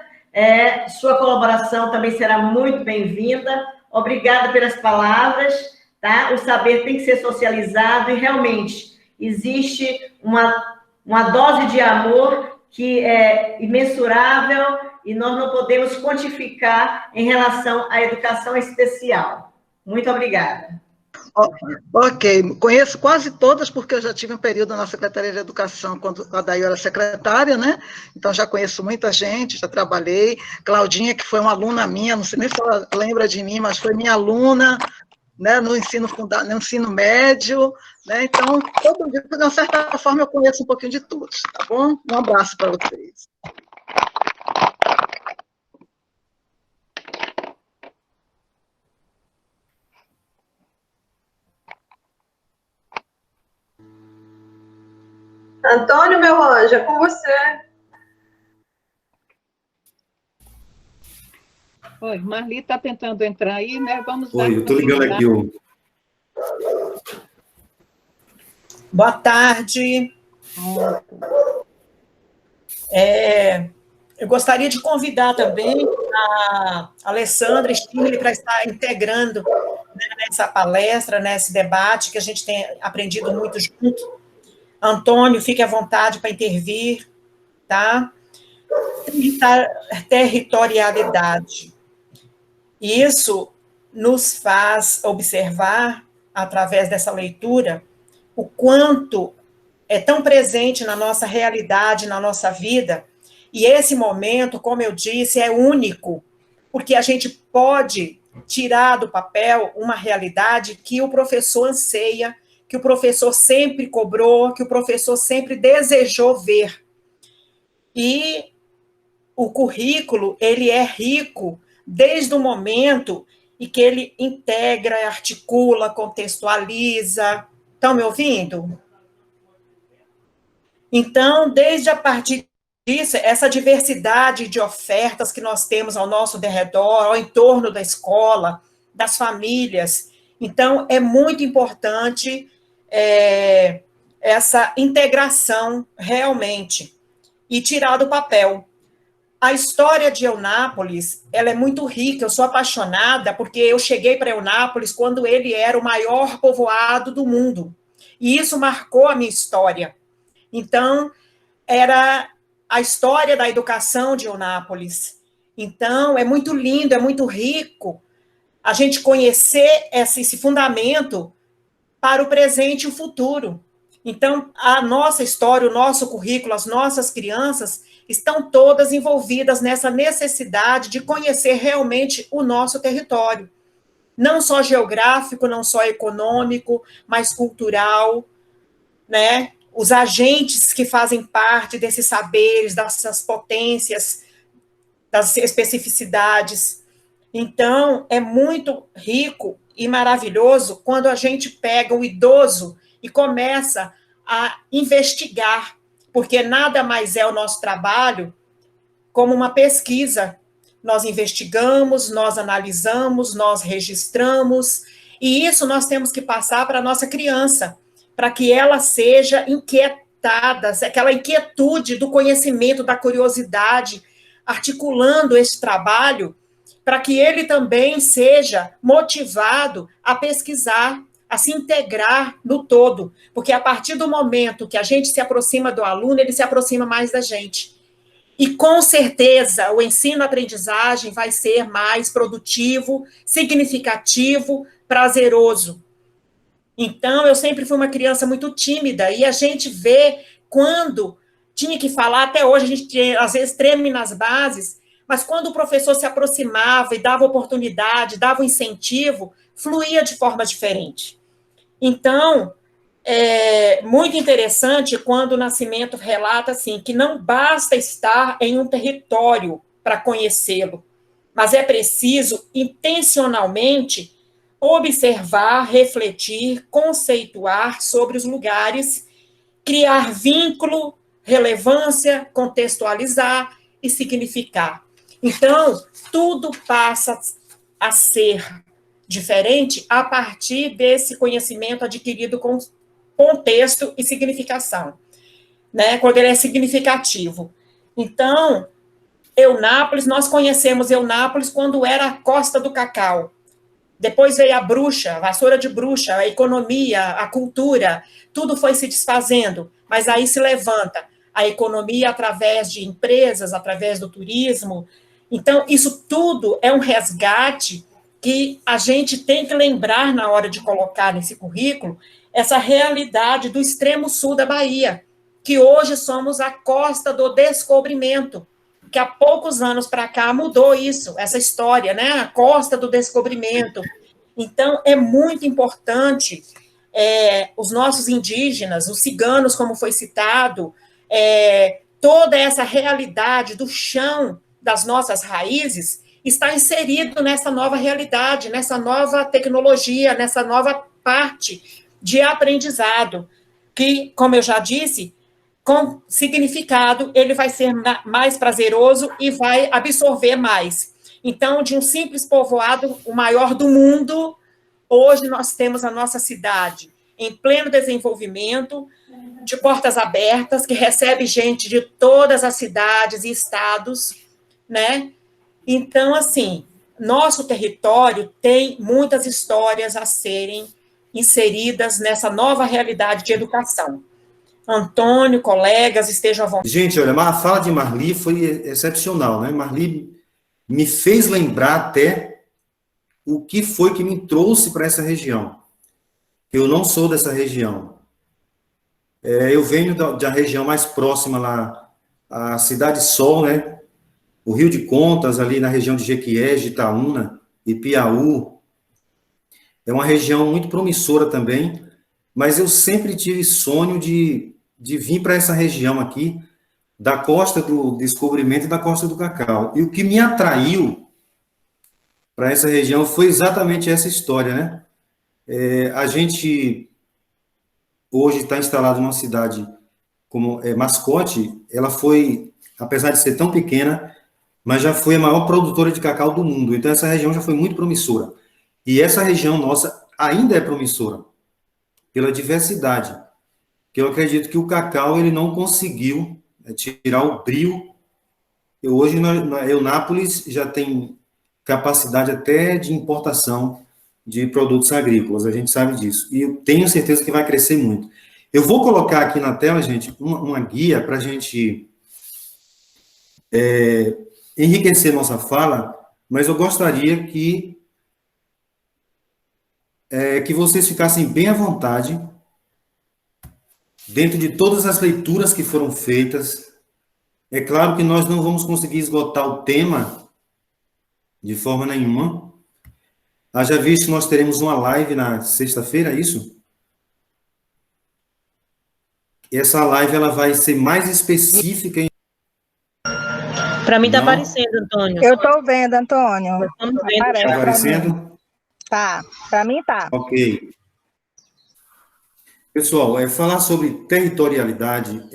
Sua colaboração também será muito bem-vinda. Obrigada pelas palavras, tá? O saber tem que ser socializado e realmente existe uma dose de amor que é imensurável e nós não podemos quantificar em relação à educação especial. Muito obrigada. Ok, conheço quase todas, porque eu já tive um período na Secretaria de Educação, quando a Daí era secretária, né? Então, já conheço muita gente, já trabalhei. Claudinha, que foi uma aluna minha, não sei nem se ela lembra de mim, mas foi minha aluna, né, no ensino médio, né? Então, de uma certa forma, eu conheço um pouquinho de todos, tá bom? Um abraço para vocês. Antônio, meu anjo, é com você. Oi, Marli está tentando entrar aí, né? Vamos dar. Oi, eu estou ligando aqui o. Boa tarde. Eu gostaria de convidar também a Alessandra Stirle para estar integrando, né, nessa palestra, nesse debate, que a gente tem aprendido muito junto. Antônio, fique à vontade para intervir, tá? Territorialidade. Isso nos faz observar, através dessa leitura, o quanto é tão presente na nossa realidade, na nossa vida, e esse momento, como eu disse, é único, porque a gente pode tirar do papel uma realidade que o professor anseia, que o professor sempre cobrou, que o professor sempre desejou ver. E o currículo, ele é rico desde o momento em que ele integra, articula, contextualiza. Estão me ouvindo? Então, desde a partir disso, essa diversidade de ofertas que nós temos ao nosso derredor, ao entorno da escola, das famílias. Então, é muito importante essa integração realmente e tirar do papel. A história de Eunápolis, ela é muito rica, eu sou apaixonada porque eu cheguei para Eunápolis quando ele era o maior povoado do mundo, e isso marcou a minha história. Então, era a história da educação de Eunápolis. Então, é muito lindo, é muito rico a gente conhecer esse fundamento para o presente e o futuro. Então, a nossa história, o nosso currículo, as nossas crianças estão todas envolvidas nessa necessidade de conhecer realmente o nosso território. Não só geográfico, não só econômico, mas cultural, né? Os agentes que fazem parte desses saberes, dessas potências, das especificidades. Então, é muito rico e maravilhoso quando a gente pega o idoso e começa a investigar, porque nada mais é o nosso trabalho como uma pesquisa. Nós investigamos, nós analisamos, nós registramos, e isso nós temos que passar para a nossa criança, para que ela seja inquietada, aquela inquietude do conhecimento, da curiosidade, articulando esse trabalho, para que ele também seja motivado a pesquisar, a se integrar no todo, porque a partir do momento que a gente se aproxima do aluno, ele se aproxima mais da gente. E, com certeza, o ensino-aprendizagem vai ser mais produtivo, significativo, prazeroso. Então, eu sempre fui uma criança muito tímida, e a gente vê quando tinha que falar, até hoje a gente às vezes treme nas bases, mas quando o professor se aproximava e dava oportunidade, dava um incentivo, fluía de forma diferente. Então, é muito interessante quando o Nascimento relata assim, que não basta estar em um território para conhecê-lo, mas é preciso intencionalmente observar, refletir, conceituar sobre os lugares, criar vínculo, relevância, contextualizar e significar. Então, tudo passa a ser diferente a partir desse conhecimento adquirido com contexto e significação, né? Quando ele é significativo. Então, Eunápolis, nós conhecemos Eunápolis quando era a Costa do Cacau. Depois veio a bruxa, a vassoura de bruxa, a economia, a cultura, tudo foi se desfazendo, mas aí se levanta a economia através de empresas, através do turismo. Então, isso tudo é um resgate que a gente tem que lembrar na hora de colocar nesse currículo essa realidade do extremo sul da Bahia, que hoje somos a costa do descobrimento, que há poucos anos para cá mudou isso, essa história, né? A costa do descobrimento. Então, é muito importante os nossos indígenas, os ciganos, como foi citado, toda essa realidade do chão das nossas raízes está inserido nessa nova realidade, nessa nova tecnologia, nessa nova parte de aprendizado, que, como eu já disse, com significado, ele vai ser mais prazeroso e vai absorver mais. Então, de um simples povoado, o maior do mundo, hoje nós temos a nossa cidade. em pleno desenvolvimento, de portas abertas, que recebe gente de todas as cidades e estados, né? Então, assim, nosso território tem muitas histórias a serem inseridas nessa nova realidade de educação. Antônio, colegas, estejam à vontade. Gente, olha, a fala de Marli foi excepcional, né? Marli me fez lembrar até o que foi que me trouxe para essa região. Eu não sou dessa região. Eu venho da região mais próxima lá, a Cidade Sol, né? O Rio de Contas, ali na região de Jequié, de Itaúna e Piauí. É uma região muito promissora também, mas eu sempre tive sonho de vir para essa região aqui, da Costa do Descobrimento e da Costa do Cacau. E o que me atraiu para essa região foi exatamente essa história, né? A gente hoje está instalado numa cidade como Mascote, ela foi, apesar de ser tão pequena, mas já foi a maior produtora de cacau do mundo. Então, essa região já foi muito promissora. E essa região nossa ainda é promissora, pela diversidade, que eu acredito que o cacau ele não conseguiu tirar o brio. Hoje, Eunápolis já tem capacidade até de importação de produtos agrícolas, a gente sabe disso. E eu tenho certeza que vai crescer muito. Eu vou colocar aqui na tela, gente, uma guia para a gente enriquecer nossa fala, mas eu gostaria que vocês ficassem bem à vontade, dentro de todas as leituras que foram feitas. É claro que nós não vamos conseguir esgotar o tema de forma nenhuma. Haja visto que nós teremos uma live na sexta-feira, é isso? Essa live ela vai ser mais específica. Para mim está aparecendo, Antônio. Eu estou vendo, Antônio. Está aparecendo? Tá, para mim tá. Ok. Pessoal, falar sobre territorialidade,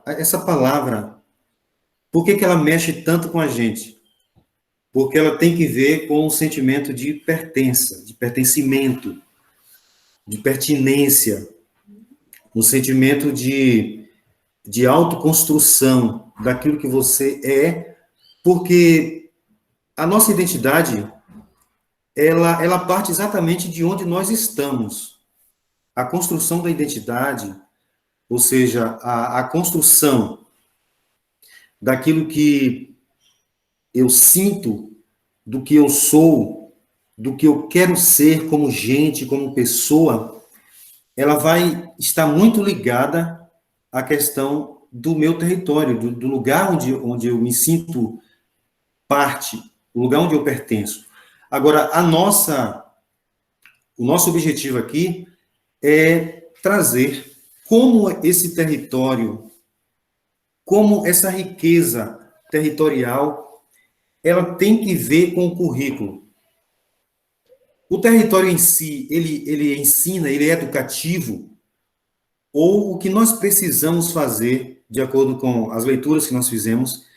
essa palavra, por que ela mexe tanto com a gente? Porque ela tem que ver com o sentimento de pertença, de pertencimento, de pertinência, um sentimento de autoconstrução daquilo que você é, porque a nossa identidade, ela parte exatamente de onde nós estamos. A construção da identidade, ou seja, a construção daquilo que eu sinto, do que eu sou, do que eu quero ser como gente, como pessoa, ela vai estar muito ligada à questão do meu território, do lugar onde eu me sinto parte, o lugar onde eu pertenço. Agora, o nosso objetivo aqui é trazer como esse território, como essa riqueza territorial, ela tem que ver com o currículo. O território em si, ele ensina, ele é educativo, ou o que nós precisamos fazer, de acordo com as leituras que nós fizemos,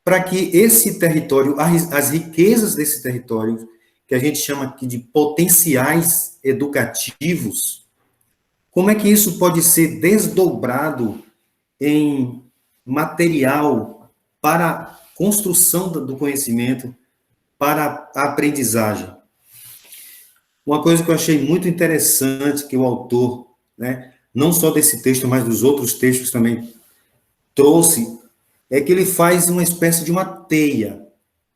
para que esse território, as riquezas desse território, que a gente chama aqui de potenciais educativos, como é que isso pode ser desdobrado em material para construção do conhecimento, para a aprendizagem? Uma coisa que eu achei muito interessante que o autor, né, não só desse texto, mas dos outros textos também trouxe, é que ele faz uma espécie de uma teia,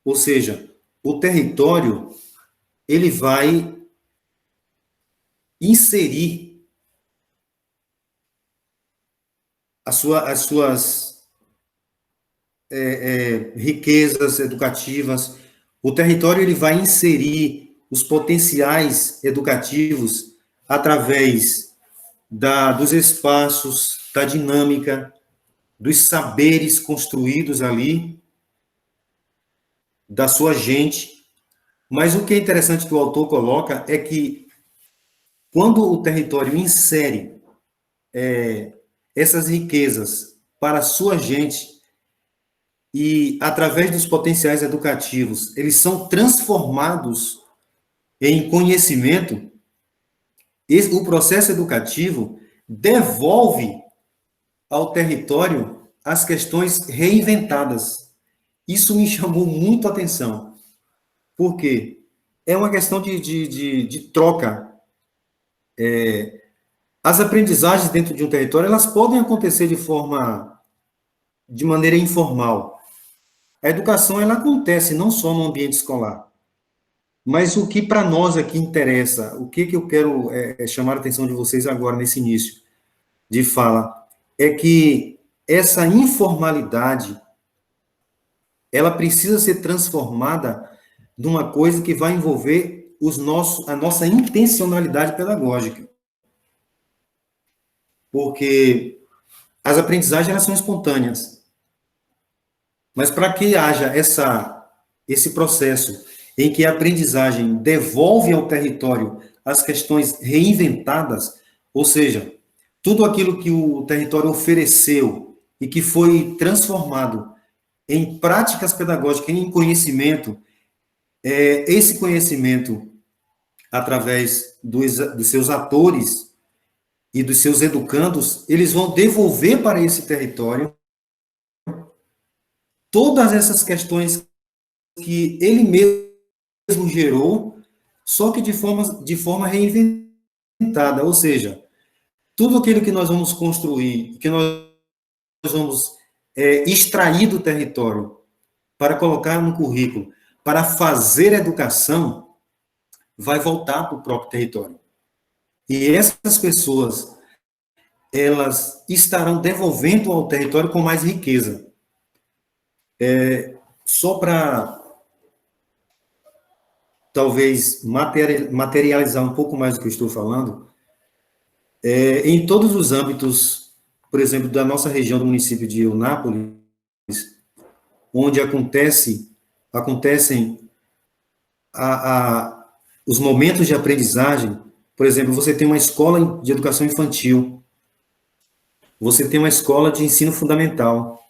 ou seja, o território, ele vai inserir as suas riquezas educativas. O território ele vai inserir os potenciais educativos através dos espaços, da dinâmica, dos saberes construídos ali, da sua gente. Mas o que é interessante que o autor coloca é que quando o território insere essas riquezas para a sua gente e, através dos potenciais educativos, eles são transformados em conhecimento, o processo educativo devolve ao território as questões reinventadas. Isso me chamou muito a atenção. Por quê? É uma questão de troca. As aprendizagens dentro de um território, elas podem acontecer de maneira informal. A educação, ela acontece não só no ambiente escolar, mas o que para nós aqui interessa, o que eu quero chamar a atenção de vocês agora, nesse início de fala, é que essa informalidade, ela precisa ser transformada numa coisa que vai envolver a nossa intencionalidade pedagógica. Porque as aprendizagens, elas são espontâneas. Mas para que haja esse processo em que a aprendizagem devolve ao território as questões reinventadas, ou seja, tudo aquilo que o território ofereceu e que foi transformado em práticas pedagógicas, em conhecimento, esse conhecimento, através dos seus atores e dos seus educandos, eles vão devolver para esse território todas essas questões que ele mesmo gerou, só que de forma reinventada, ou seja, tudo aquilo que nós vamos construir, que nós vamos extrair do território para colocar no currículo, para fazer educação, vai voltar para o próprio território. E essas pessoas, elas estarão devolvendo ao território com mais riqueza. Só para, talvez, materializar um pouco mais do que eu estou falando, em todos os âmbitos, por exemplo, da nossa região do município de Eunápolis, onde acontecem os momentos de aprendizagem. Por exemplo, você tem uma escola de educação infantil, você tem uma escola de ensino fundamental,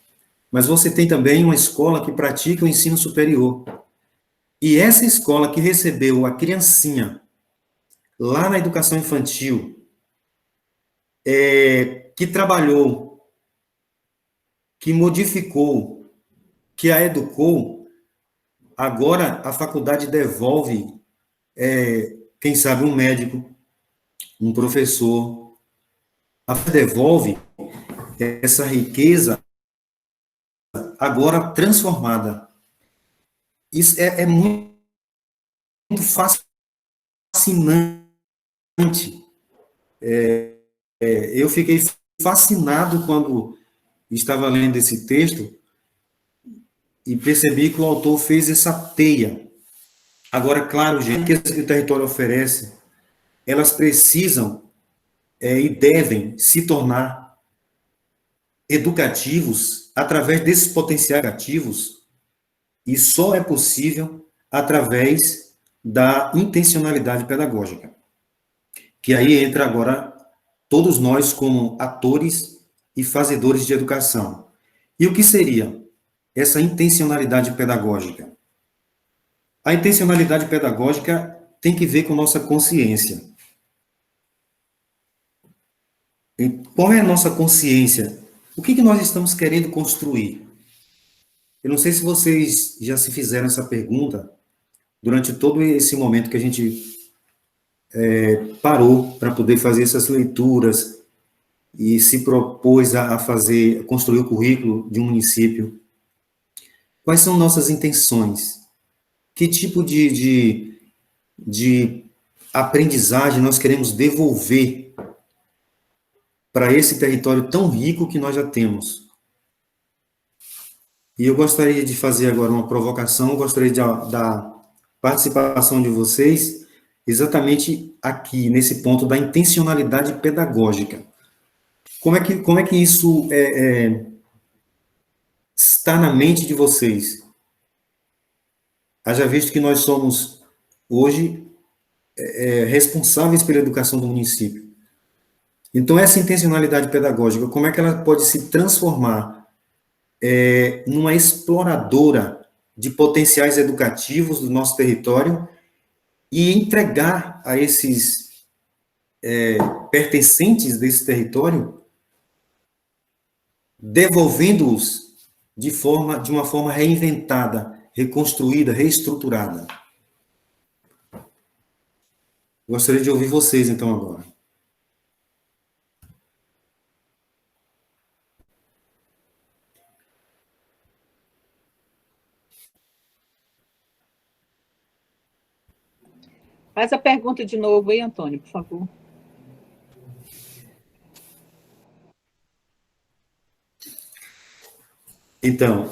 mas você tem também uma escola que pratica o ensino superior. E essa escola que recebeu a criancinha lá na educação infantil, que trabalhou, que modificou, que a educou, agora a faculdade devolve, quem sabe, um médico, um professor, devolve essa riqueza agora transformada. Isso é muito fascinante. Eu fiquei fascinado quando estava lendo esse texto e percebi que o autor fez essa teia. Agora, claro, gente, que o território oferece, elas precisam e devem se tornar educativos através desses potenciais educativos, e só é possível através da intencionalidade pedagógica. Que aí entra agora todos nós como atores e fazedores de educação. E o que seria essa intencionalidade pedagógica? A intencionalidade pedagógica tem que ver com nossa consciência. E qual é a nossa consciência? O que nós estamos querendo construir? Eu não sei se vocês já se fizeram essa pergunta durante todo esse momento que a gente parou para poder fazer essas leituras e se propôs a construir o currículo de um município. Quais são nossas intenções? Que tipo de aprendizagem nós queremos devolver para esse território tão rico que nós já temos? E eu gostaria de fazer agora uma provocação, gostaria da participação de vocês, exatamente aqui, nesse ponto da intencionalidade pedagógica. Como é que isso está na mente de vocês? Haja visto que nós somos, hoje, responsáveis pela educação do município. Então, essa intencionalidade pedagógica, como é que ela pode se transformar numa exploradora de potenciais educativos do nosso território e entregar a esses pertencentes desse território, devolvendo-os de uma forma reinventada, reconstruída, reestruturada. Gostaria de ouvir vocês, então, agora. Faz a pergunta de novo aí, Antônio, por favor. Então,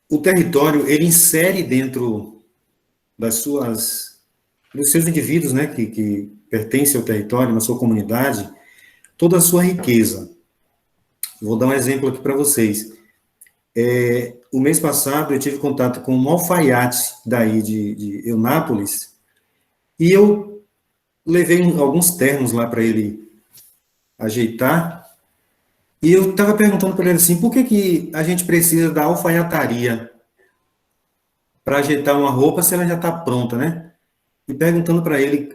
o território, ele insere dentro dos seus indivíduos, né, que pertencem ao território, na sua comunidade, toda a sua riqueza. Vou dar um exemplo aqui para vocês. O mês passado, eu tive contato com um alfaiate daí de Eunápolis, e eu levei alguns ternos lá para ele ajeitar, e eu estava perguntando para ele assim, por que a gente precisa da alfaiataria para ajeitar uma roupa se ela já está pronta, né? E perguntando para ele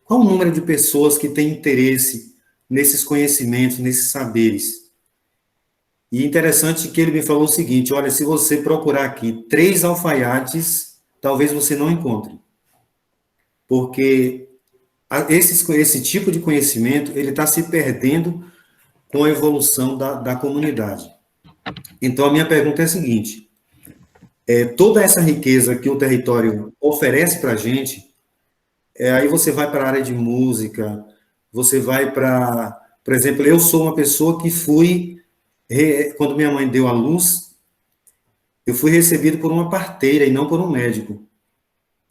qual o número de pessoas que têm interesse nesses conhecimentos, nesses saberes. E interessante que ele me falou o seguinte, olha, se você procurar aqui 3 alfaiates, talvez você não encontre. Porque esse tipo de conhecimento, ele está se perdendo com a evolução da comunidade. Então, a minha pergunta é a seguinte, toda essa riqueza que o território oferece para a gente, aí você vai para a área de música, você vai para... Por exemplo, eu sou uma pessoa que quando minha mãe deu à luz, eu fui recebido por uma parteira e não por um médico.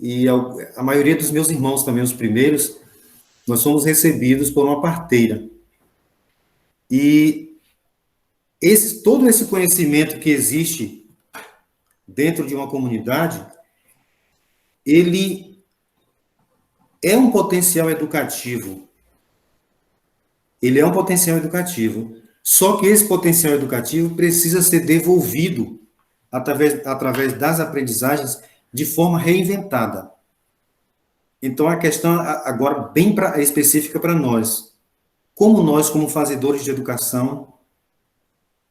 E a maioria dos meus irmãos também, os primeiros, nós somos recebidos por uma parteira. E todo esse conhecimento que existe dentro de uma comunidade, ele é um potencial educativo. Ele é um potencial educativo. Só que esse potencial educativo precisa ser devolvido através das aprendizagens de forma reinventada. Então, a questão agora bem específica para nós. Como nós, como fazedores de educação,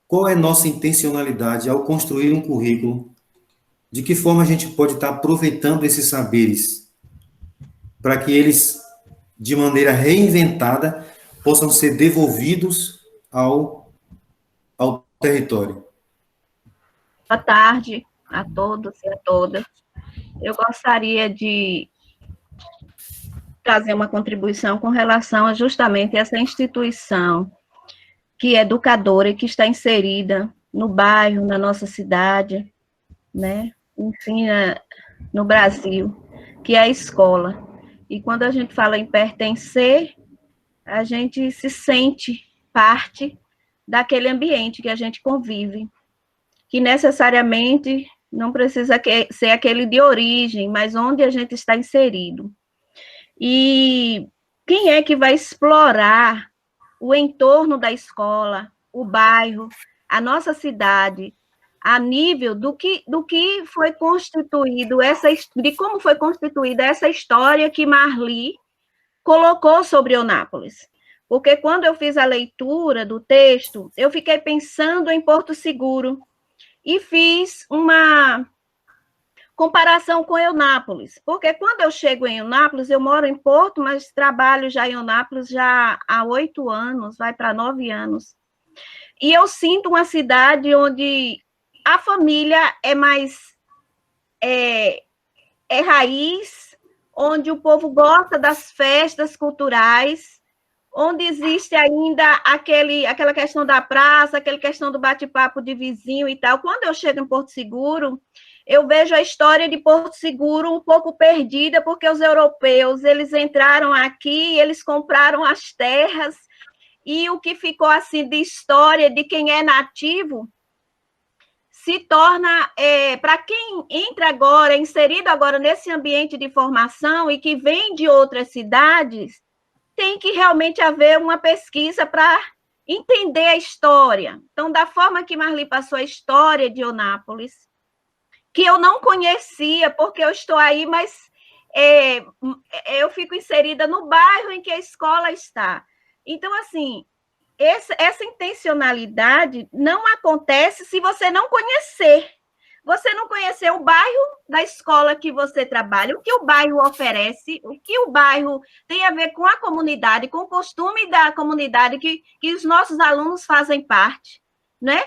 qual é a nossa intencionalidade ao construir um currículo? De que forma a gente pode estar aproveitando esses saberes para que eles, de maneira reinventada, possam ser devolvidos ao território? Boa tarde a todos e a todas. Eu gostaria de trazer uma contribuição com relação a justamente essa instituição que é educadora e que está inserida no bairro, na nossa cidade, né? Enfim, no Brasil, que é a escola. E quando a gente fala em pertencer, a gente se sente parte daquele ambiente que a gente convive, que necessariamente não precisa ser aquele de origem, mas onde a gente está inserido. E quem é que vai explorar o entorno da escola, o bairro, a nossa cidade, a nível do que foi constituído, de como foi constituída essa história que Marli colocou sobre Eunápolis? Porque quando eu fiz a leitura do texto, eu fiquei pensando em Porto Seguro e fiz uma comparação com Eunápolis, porque quando eu chego em Eunápolis, eu moro em Porto, mas trabalho já em Eunápolis já há 8 anos, vai para 9 anos, e eu sinto uma cidade onde a família é mais raiz, onde o povo gosta das festas culturais, onde existe ainda aquela questão da praça, aquela questão do bate-papo de vizinho e tal. Quando eu chego em Porto Seguro, eu vejo a história de Porto Seguro um pouco perdida, porque os europeus, eles entraram aqui, eles compraram as terras, e o que ficou assim de história de quem é nativo se torna, para quem entra agora, inserido agora nesse ambiente de formação e que vem de outras cidades, tem que realmente haver uma pesquisa para entender a história. Então, da forma que Marli passou a história de Eunápolis, que eu não conhecia, porque eu estou aí, mas eu fico inserida no bairro em que a escola está. Então, assim, essa intencionalidade não acontece se você não conhecer. Você não conhecer o bairro da escola que você trabalha, o que o bairro oferece, o que o bairro tem a ver com a comunidade, com o costume da comunidade que os nossos alunos fazem parte, né?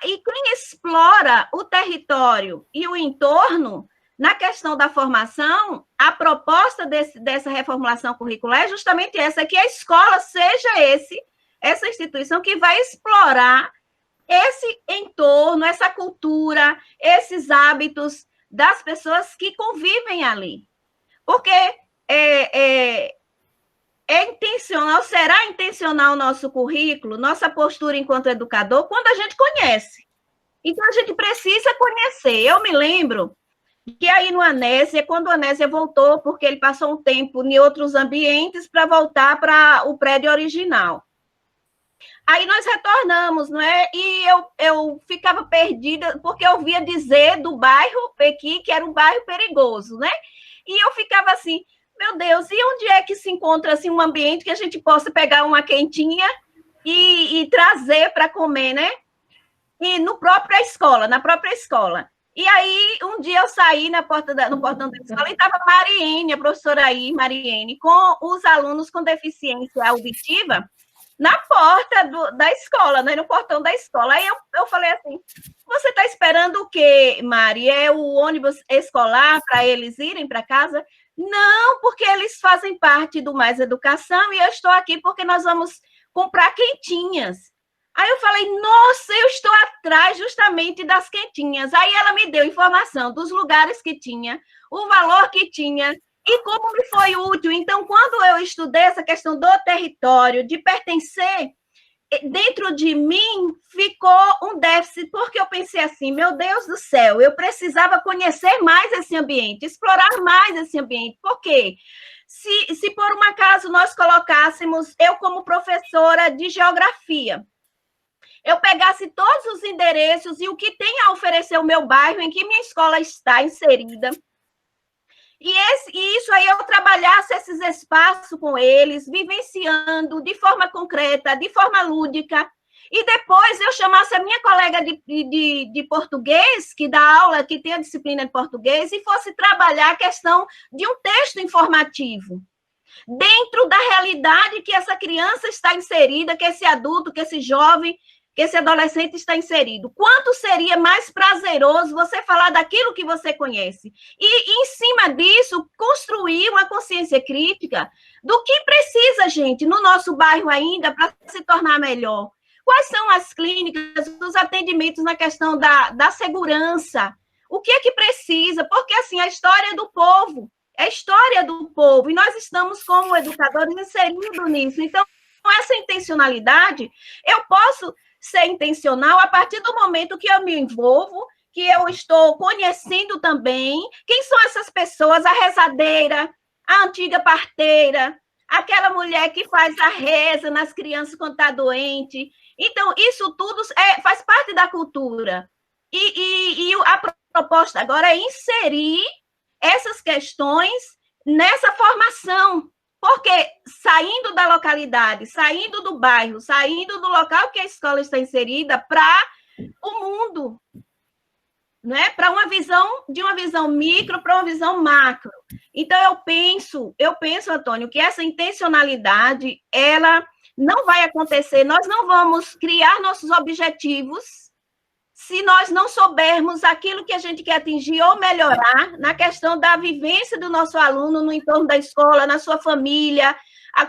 E quem explora o território e o entorno, na questão da formação, a proposta dessa reformulação curricular é justamente essa, que a escola seja essa instituição que vai explorar esse entorno, essa cultura, esses hábitos das pessoas que convivem ali. Porque é intencional, será intencional o nosso currículo, nossa postura enquanto educador, quando a gente conhece. Então, a gente precisa conhecer. Eu me lembro que aí no Anésia, quando o Anésia voltou, porque ele passou um tempo em outros ambientes para voltar para o prédio original. Aí nós retornamos, não é? E eu ficava perdida, porque eu ouvia dizer do bairro Pequi, que era um bairro perigoso, né? E eu ficava assim, meu Deus, e onde é que se encontra assim, um ambiente que a gente possa pegar uma quentinha e trazer para comer, né? E na própria escola. E aí, um dia eu saí no portão da escola e estava Mariene, a professora aí, Mariene, com os alunos com deficiência auditiva, na porta da escola, né, no portão da escola. Aí eu falei assim, você está esperando o quê, Mari? É o ônibus escolar para eles irem para casa? Não, porque eles fazem parte do Mais Educação e eu estou aqui porque nós vamos comprar quentinhas. Aí eu falei, nossa, eu estou atrás justamente das quentinhas. Aí ela me deu informação dos lugares que tinha, o valor que tinha, e como me foi útil. Então, quando eu estudei essa questão do território, de pertencer, dentro de mim ficou um déficit, porque eu pensei assim, meu Deus do céu, eu precisava conhecer mais esse ambiente, explorar mais esse ambiente. Por quê? Se por um acaso nós colocássemos, eu como professora de geografia, eu pegasse todos os endereços e o que tem a oferecer o meu bairro, em que minha escola está inserida, e isso aí eu trabalhasse esses espaços com eles, vivenciando de forma concreta, de forma lúdica, e depois eu chamasse a minha colega de português, que dá aula, que tem a disciplina de português, e fosse trabalhar a questão de um texto informativo, dentro da realidade que essa criança está inserida, que esse adulto, que esse jovem, que esse adolescente está inserido. Quanto seria mais prazeroso você falar daquilo que você conhece? E em cima disso, construir uma consciência crítica do que precisa, gente, no nosso bairro ainda para se tornar melhor. Quais são as clínicas, os atendimentos na questão da segurança? O que é que precisa? Porque, assim, a história do povo, é a história do povo, e nós estamos, como educadores, inserindo nisso. Então, com essa intencionalidade, eu posso ser intencional a partir do momento que eu me envolvo, que eu estou conhecendo também quem são essas pessoas, a rezadeira, a antiga parteira, aquela mulher que faz a reza nas crianças quando está doente. Então, isso tudo faz parte da cultura. E a proposta agora é inserir essas questões nessa formação, porque saindo da localidade, saindo do bairro, saindo do local que a escola está inserida para o mundo, né? Para uma visão micro, para uma visão macro. Então, eu penso, Antônio, que essa intencionalidade, ela não vai acontecer, nós não vamos criar nossos objetivos se nós não soubermos aquilo que a gente quer atingir ou melhorar na questão da vivência do nosso aluno no entorno da escola, na sua família,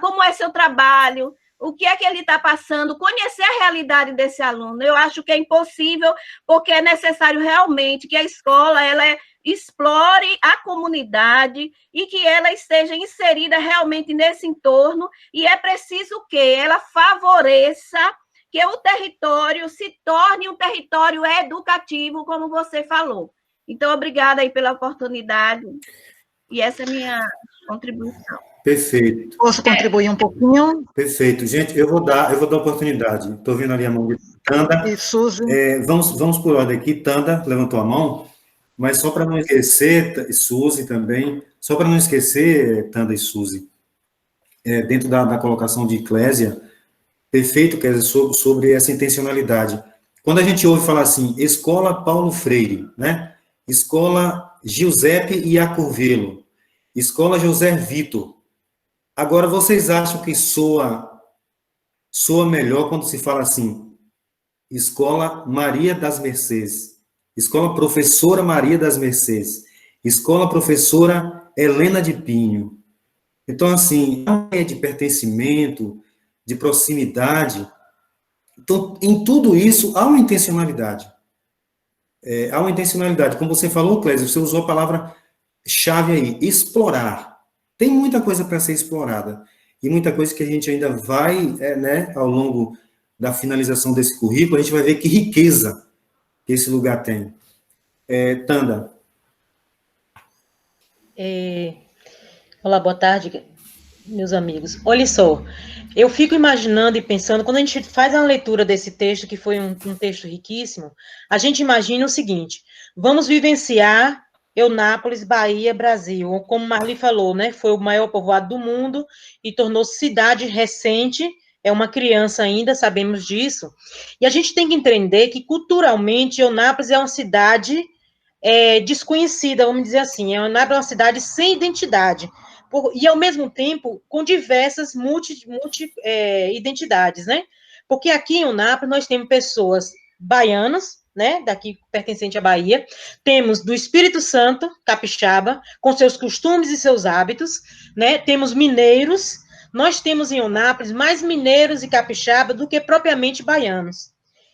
como é seu trabalho, o que é que ele está passando, conhecer a realidade desse aluno. Eu acho que é impossível, porque é necessário realmente que a escola ela explore a comunidade e que ela esteja inserida realmente nesse entorno, e é preciso que ela favoreça que o território se torne um território educativo, como você falou. Então, obrigada aí pela oportunidade, e essa é a minha contribuição. Perfeito. Posso contribuir um pouquinho? Perfeito. Gente, eu vou dar oportunidade. Estou vendo ali a mão de Tanda. E Suzy. Vamos por ordem aqui. Tanda levantou a mão, Mas só para não esquecer, Suzy também, só para não esquecer, Tanda e Suzy, dentro da colocação de Eclésia, perfeito, quer dizer, sobre essa intencionalidade. Quando a gente ouve falar assim, Escola Paulo Freire, né? Escola Giuseppe Iacovelo, Escola José Vitor. Agora, vocês acham que soa melhor quando se fala assim, Escola Maria das Mercês, Escola Professora Maria das Mercês, Escola Professora Helena de Pinho. Então, assim, é de pertencimento, de proximidade. Então, em tudo isso, há uma intencionalidade. Há uma intencionalidade. Como você falou, Clésio, você usou a palavra-chave aí, explorar. Tem muita coisa para ser explorada. E muita coisa que a gente ainda vai, né, ao longo da finalização desse currículo, a gente vai ver que riqueza que esse lugar tem. Tanda. Olá, boa tarde, meus amigos. Olha só, eu fico imaginando e pensando, quando a gente faz a leitura desse texto, que foi um texto riquíssimo, a gente imagina o seguinte: vamos vivenciar Eunápolis, Bahia, Brasil. Como Marli falou, né? Foi o maior povoado do mundo e tornou-se cidade recente. É uma criança ainda, sabemos disso. E a gente tem que entender que, culturalmente, Eunápolis é uma cidade desconhecida, vamos dizer assim. Eunápolis é uma cidade sem identidade. E, ao mesmo tempo, com diversas identidades, né? Porque aqui em Eunápolis nós temos pessoas baianas, né, daqui pertencente à Bahia, temos do Espírito Santo, capixaba, com seus costumes e seus hábitos, né, temos mineiros, nós temos em Eunápolis mais mineiros e capixaba do que propriamente baianos.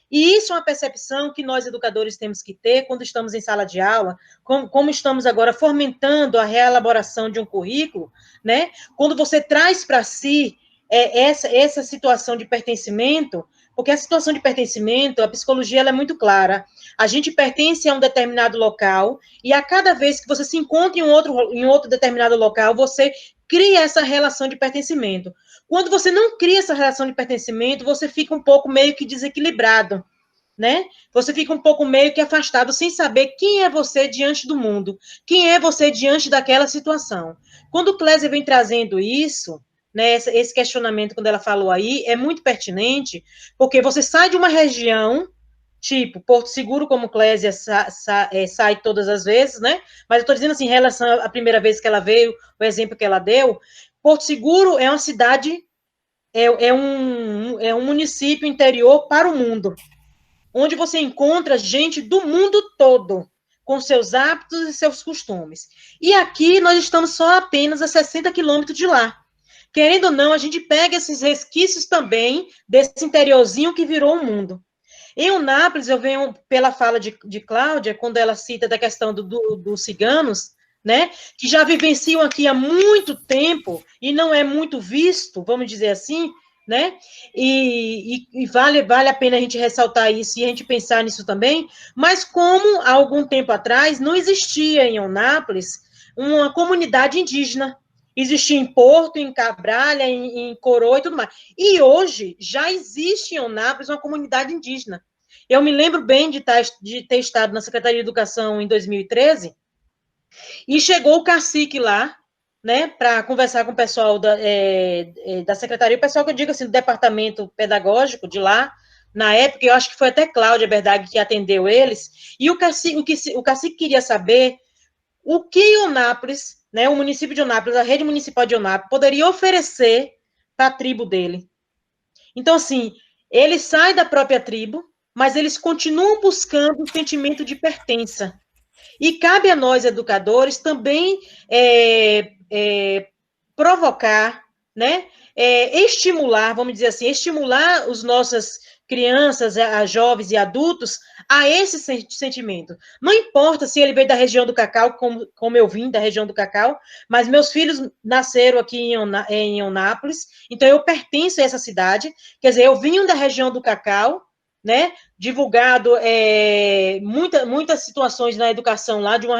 E isso é uma percepção que nós, educadores, temos que ter quando estamos em sala de aula, como estamos agora fomentando a reelaboração de um currículo, né, quando você traz para si essa situação de pertencimento, porque a situação de pertencimento, a psicologia ela é muito clara. A gente pertence a um determinado local e a cada vez que você se encontra em outro determinado local, você cria essa relação de pertencimento. Quando você não cria essa relação de pertencimento, você fica um pouco meio que desequilibrado, né? Você fica um pouco meio que afastado, sem saber quem é você diante do mundo, quem é você diante daquela situação. Quando o Clésia vem trazendo isso, né, esse questionamento, quando ela falou aí, é muito pertinente, porque você sai de uma região, tipo Porto Seguro, como Clésia sai todas as vezes, né? Mas eu estou dizendo assim, em relação à primeira vez que ela veio, o exemplo que ela deu, Porto Seguro é uma cidade, é um município interior para o mundo, onde você encontra gente do mundo todo, com seus hábitos e seus costumes. E aqui nós estamos só apenas a 60 quilômetros de lá. Querendo ou não, a gente pega esses resquícios também desse interiorzinho que virou o mundo. Em Eunápolis, eu venho pela fala de Cláudia, quando ela cita da questão dos ciganos, né, que já vivenciam aqui há muito tempo e não é muito visto, vamos dizer assim, né, e vale a pena a gente ressaltar isso e a gente pensar nisso também, mas como há algum tempo atrás não existia em Eunápolis uma comunidade indígena. Existia em Porto, em Cabralha, em Coroa e tudo mais. E hoje já existe em Eunápolis uma comunidade indígena. Eu me lembro bem de ter estado na Secretaria de Educação em 2013, e chegou o cacique lá, né, para conversar com o pessoal da Secretaria, o pessoal que eu digo assim, do departamento pedagógico de lá, na época, eu acho que foi até Cláudia Berdag que atendeu eles, e o cacique queria saber o que Eunápolis, né, o município de Eunápolis, a rede municipal de Eunápolis, poderia oferecer para a tribo dele. Então, assim, ele sai da própria tribo, mas eles continuam buscando o sentimento de pertença. E cabe a nós, educadores, também provocar, né, estimular, vamos dizer assim, estimular os nossas crianças, jovens e adultos a esse sentimento. Não importa se ele veio da região do Cacau, como eu vim da região do Cacau, mas meus filhos nasceram aqui em Eunápolis, então eu pertenço a essa cidade, quer dizer, eu vim da região do Cacau, né, divulgado muitas situações na educação lá, de uma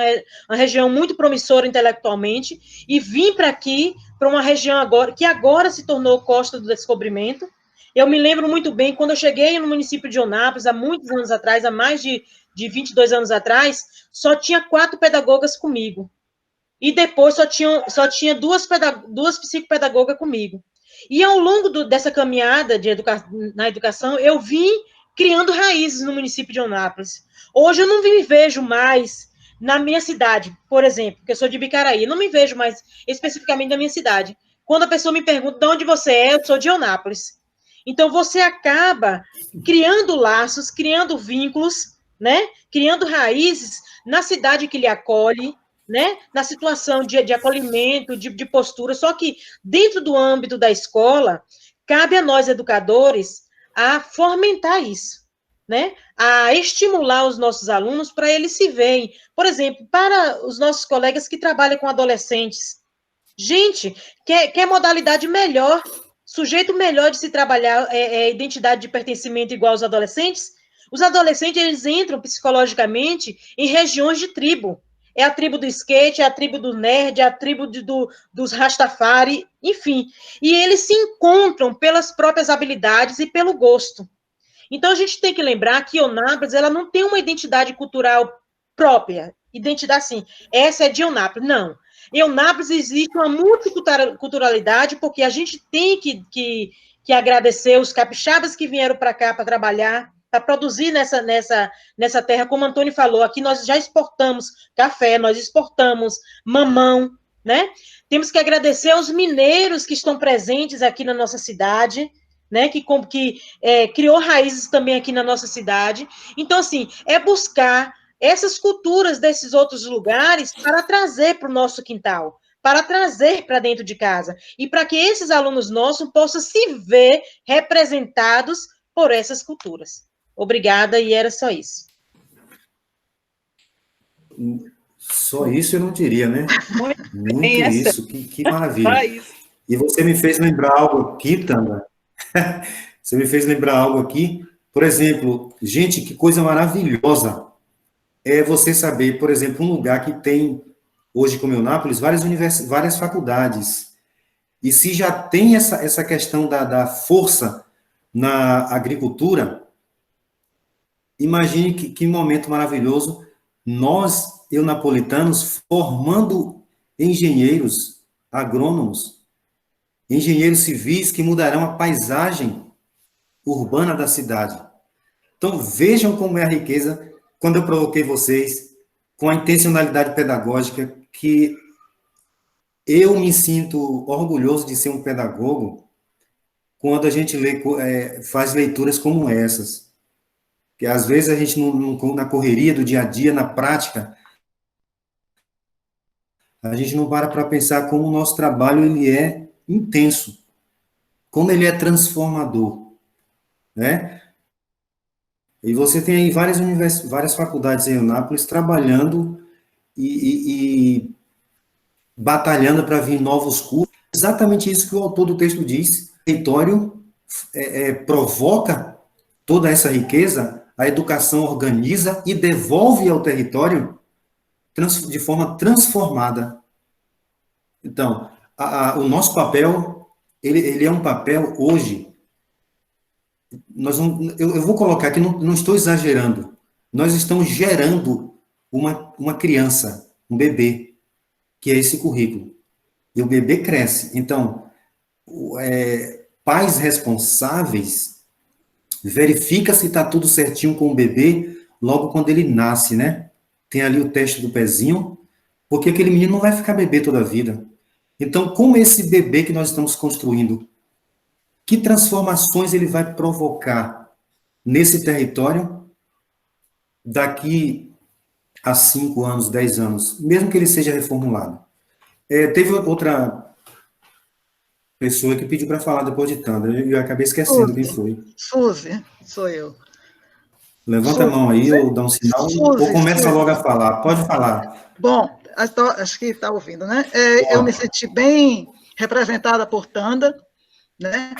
região muito promissora intelectualmente, e vim para aqui, para uma região que agora se tornou Costa do Descobrimento. Eu me lembro muito bem, quando eu cheguei no município de Eunápolis, há muitos anos atrás, há mais de de 22 anos atrás, só tinha 4 pedagogas comigo. E depois só tinha duas psicopedagogas comigo. E ao longo dessa caminhada na educação, eu vim criando raízes no município de Eunápolis. Hoje eu não me vejo mais na minha cidade, por exemplo, porque eu sou de Bicaraí, não me vejo mais especificamente na minha cidade. Quando a pessoa me pergunta de onde você é, eu sou de Eunápolis. Então, você acaba criando laços, criando vínculos, né? Criando raízes na cidade que lhe acolhe, né? Na situação de acolhimento, de postura. Só que, dentro do âmbito da escola, cabe a nós, educadores, a fomentar isso, né? A estimular os nossos alunos para eles se verem. Por exemplo, para os nossos colegas que trabalham com adolescentes. Gente, quer modalidade melhor, sujeito melhor de se trabalhar identidade de pertencimento igual aos adolescentes? Os adolescentes, eles entram psicologicamente em regiões de tribo. É a tribo do skate, é a tribo do nerd, é a tribo dos Rastafari, enfim. E eles se encontram pelas próprias habilidades e pelo gosto. Então, a gente tem que lembrar que Eunápolis, ela não tem uma identidade cultural própria. Identidade assim, essa é de Eunápolis. Não. Em Eunápolis existe uma multiculturalidade, porque a gente tem que agradecer os capixabas que vieram para cá para trabalhar, para produzir nessa terra, como o Antônio falou, aqui nós já exportamos café, nós exportamos mamão, né? Temos que agradecer aos mineiros que estão presentes aqui na nossa cidade, né? Que criou raízes também aqui na nossa cidade. Então, assim, é buscar essas culturas desses outros lugares para trazer para o nosso quintal, para trazer para dentro de casa, e para que esses alunos nossos possam se ver representados por essas culturas. Obrigada, e era só isso. Só isso eu não diria, né? Muito isso, que maravilha. E você me fez lembrar algo aqui, Tanda. Você me fez lembrar algo aqui. Por exemplo, gente, que coisa maravilhosa é você saber, por exemplo, um lugar que tem, hoje como Eunápolis, várias faculdades. E se já tem essa questão da força na agricultura, imagine que momento maravilhoso nós, eunapolitanos, formando engenheiros, agrônomos, engenheiros civis que mudarão a paisagem urbana da cidade. Então, vejam como é a riqueza, quando eu provoquei vocês, com a intencionalidade pedagógica, que eu me sinto orgulhoso de ser um pedagogo quando a gente faz leituras como essas. Que às vezes a gente, na correria do dia a dia, na prática, a gente não para pensar como o nosso trabalho ele é intenso, como ele é transformador, né? E você tem aí várias faculdades em Eunápolis trabalhando e batalhando para vir novos cursos. Exatamente isso que o autor do texto diz. O território provoca toda essa riqueza, a educação organiza e devolve ao território de forma transformada. Então, o nosso papel, ele é um papel hoje. Eu vou colocar aqui, não estou exagerando. Nós estamos gerando uma criança, um bebê, que é esse currículo. E o bebê cresce. Então, pais responsáveis, verifica se está tudo certinho com o bebê logo quando ele nasce, né? Tem ali o teste do pezinho, porque aquele menino não vai ficar bebê toda a vida. Então, como esse bebê que nós estamos construindo, que transformações ele vai provocar nesse território daqui a 5 anos, 10 anos, mesmo que ele seja reformulado? Teve outra pessoa que pediu para falar depois de Tanda, eu acabei esquecendo quem foi. Suzy, sou eu. Levanta a mão aí, ou dá um sinal, ou começa logo a falar. Pode falar. Bom, acho que está ouvindo, né? Eu me senti bem representada por Tanda, né?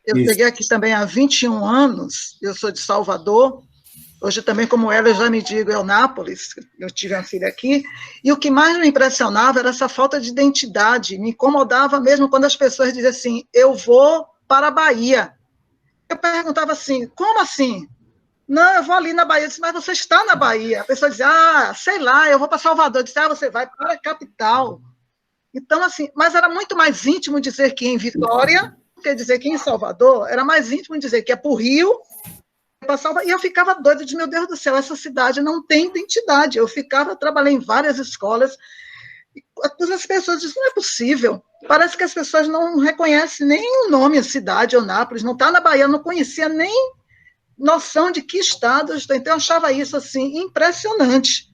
Eu peguei aqui também há 21 anos, eu sou de Salvador, hoje também, como ela, eu já me digo Eunápolis, eu tive uma filha aqui, e o que mais me impressionava era essa falta de identidade, me incomodava mesmo quando as pessoas diziam assim, eu vou para a Bahia. Eu perguntava assim, como assim? Não, eu vou ali na Bahia. Eu disse, mas você está na Bahia. A pessoa diz, sei lá, eu vou para Salvador. Eu disse, você vai para a capital. Então, assim, mas era muito mais íntimo dizer que em Vitória, quer dizer que em Salvador, era mais íntimo dizer que é para o Rio, para Salvador. E eu ficava doida de, meu Deus do céu, essa cidade não tem identidade. Eu trabalhei em várias escolas, e as pessoas dizem, não é possível. Parece que as pessoas não reconhecem nem o nome, a cidade, Eunápolis, não está na Bahia, não conhecia nem noção de que estado eu estou. Então, eu achava isso, assim, impressionante,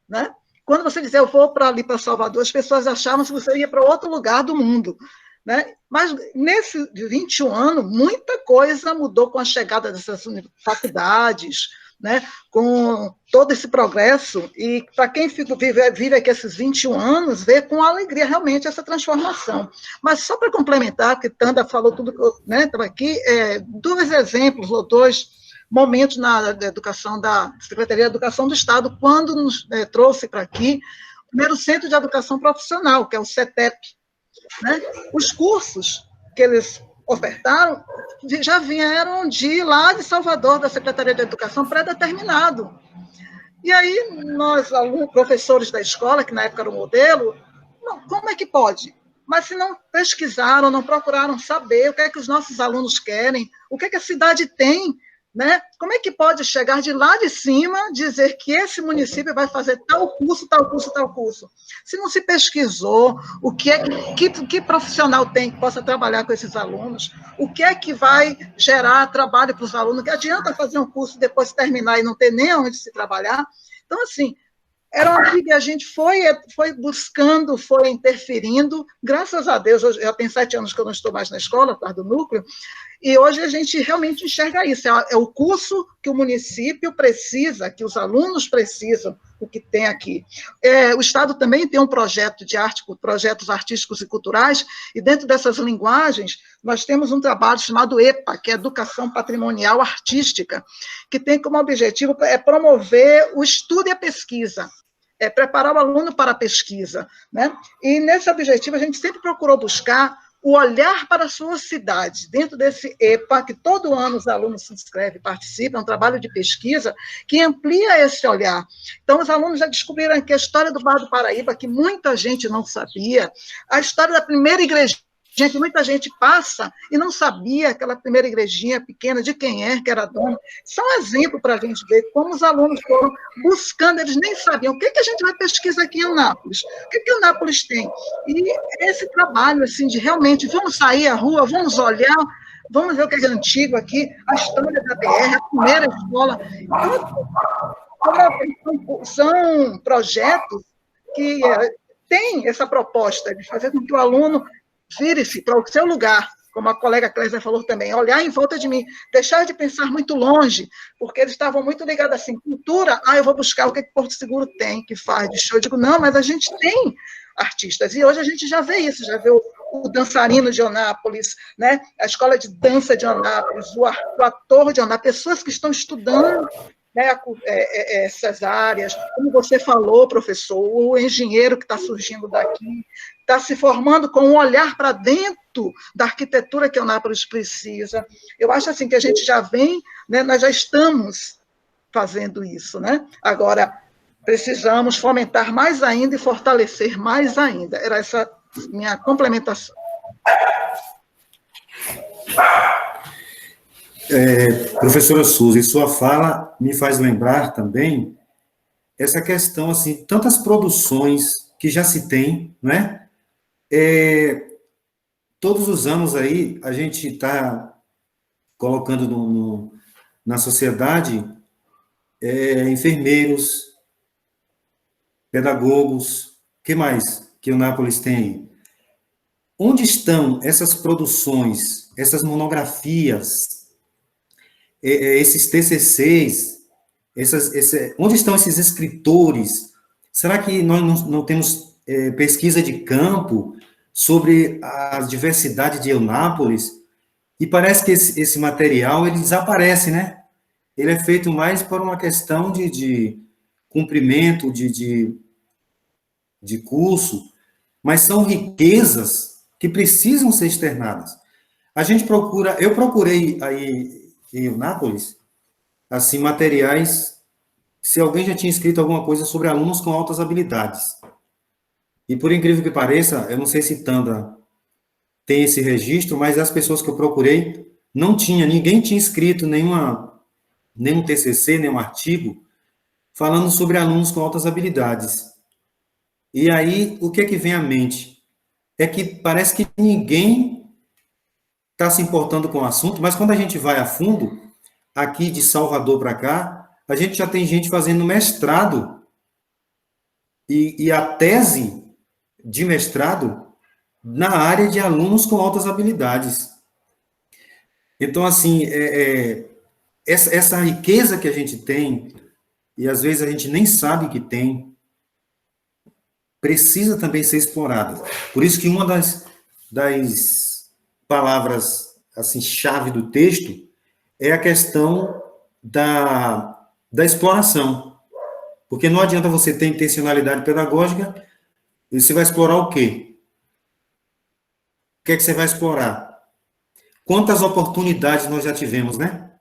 né? Quando você dizia, eu vou para ali, para Salvador, as pessoas achavam que você ia para outro lugar do mundo, né? Mas, nesses 21 anos, muita coisa mudou com a chegada dessas faculdades, né? Com todo esse progresso, e para quem vive aqui esses 21 anos, vê com alegria realmente essa transformação. Mas só para complementar, porque Tanda falou tudo que eu estava aqui, dois exemplos, ou dois momentos na educação da Secretaria de Educação do Estado, quando nos trouxe para aqui o primeiro Centro de Educação Profissional, que é o CETEP, né? Os cursos que eles ofertaram já vieram lá de Salvador, da Secretaria de Educação, pré-determinado. E aí, nós, alunos, professores da escola, que na época era o modelo, como é que pode? Mas se não pesquisaram, não procuraram saber o que é que os nossos alunos querem, o que é que a cidade tem, né? Como é que pode chegar de lá de cima, dizer que esse município vai fazer tal curso, tal curso, tal curso? Se não se pesquisou o que profissional tem que possa trabalhar com esses alunos, o que é que vai gerar trabalho para os alunos, que adianta fazer um curso depois terminar e não ter nem onde se trabalhar? Então, assim, era uma vida que a gente foi buscando, foi interferindo. Graças a Deus, eu já tenho 7 anos que eu não estou mais na escola, atrás do núcleo, e hoje a gente realmente enxerga isso. É o curso que o município precisa, que os alunos precisam, o que tem aqui. O Estado também tem um projeto de arte, projetos artísticos e culturais, e dentro dessas linguagens, nós temos um trabalho chamado EPA, que é Educação Patrimonial Artística, que tem como objetivo promover o estudo e a pesquisa, preparar o aluno para a pesquisa, né? E nesse objetivo a gente sempre procurou buscar o olhar para a sua cidade, dentro desse EPA, que todo ano os alunos se inscrevem, participam, é um trabalho de pesquisa que amplia esse olhar. Então, os alunos já descobriram que a história do Bar do Paraíba, que muita gente não sabia, a história da primeira igreja, que muita gente passa e não sabia, aquela primeira igrejinha pequena, de quem que era dona. São um exemplo para a gente ver como os alunos foram buscando, eles nem sabiam o que a gente vai pesquisar aqui em Eunápolis, o que Eunápolis tem. E esse trabalho, assim, de realmente, vamos sair à rua, vamos olhar, vamos ver o que é antigo aqui, a história da BR, a primeira escola. Então, são projetos que têm essa proposta de fazer com que o aluno vire-se para o seu lugar, como a colega Clésia falou também, olhar em volta de mim, deixar de pensar muito longe, porque eles estavam muito ligados assim, cultura, eu vou buscar o que Porto Seguro tem, que faz de show. Eu digo, não, mas a gente tem artistas, e hoje a gente já vê isso, já vê o dançarino de Eunápolis, né? A escola de dança de Eunápolis, o ator de Eunápolis, pessoas que estão estudando, né, essas áreas, como você falou, professor, o engenheiro que está surgindo daqui, está se formando com um olhar para dentro da arquitetura que Eunápolis precisa. Eu acho assim que a gente já vem, né, nós já estamos fazendo isso, né? Agora, precisamos fomentar mais ainda e fortalecer mais ainda. Era essa minha complementação. Professora Suzy, sua fala me faz lembrar também essa questão, assim, tantas produções que já se tem, né? Todos os anos aí, a gente está colocando na sociedade enfermeiros, pedagogos, o que mais que o Eunápolis tem aí? Onde estão essas produções, essas monografias, esses TCCs, onde estão esses escritores? Será que nós não temos pesquisa de campo sobre a diversidade de Eunápolis? E parece que esse material ele desaparece, né? Ele é feito mais por uma questão de cumprimento de curso, mas são riquezas que precisam ser externadas. Eu procurei aí em Eunápolis assim, materiais, se alguém já tinha escrito alguma coisa sobre alunos com altas habilidades. E por incrível que pareça, eu não sei se Tanda tem esse registro, mas as pessoas que eu procurei, ninguém tinha escrito nenhum TCC, nenhum artigo, falando sobre alunos com altas habilidades. E aí, o que é que vem à mente? É que parece que ninguém está se importando com o assunto, mas quando a gente vai a fundo, aqui de Salvador para cá, a gente já tem gente fazendo mestrado e a tese de mestrado na área de alunos com altas habilidades. Então, assim, essa riqueza que a gente tem, e às vezes a gente nem sabe que tem, precisa também ser explorada. Por isso que uma das palavras, assim, chave do texto é a questão da exploração. Porque não adianta você ter intencionalidade pedagógica e você vai explorar o quê? O que é que você vai explorar? Quantas oportunidades nós já tivemos, né?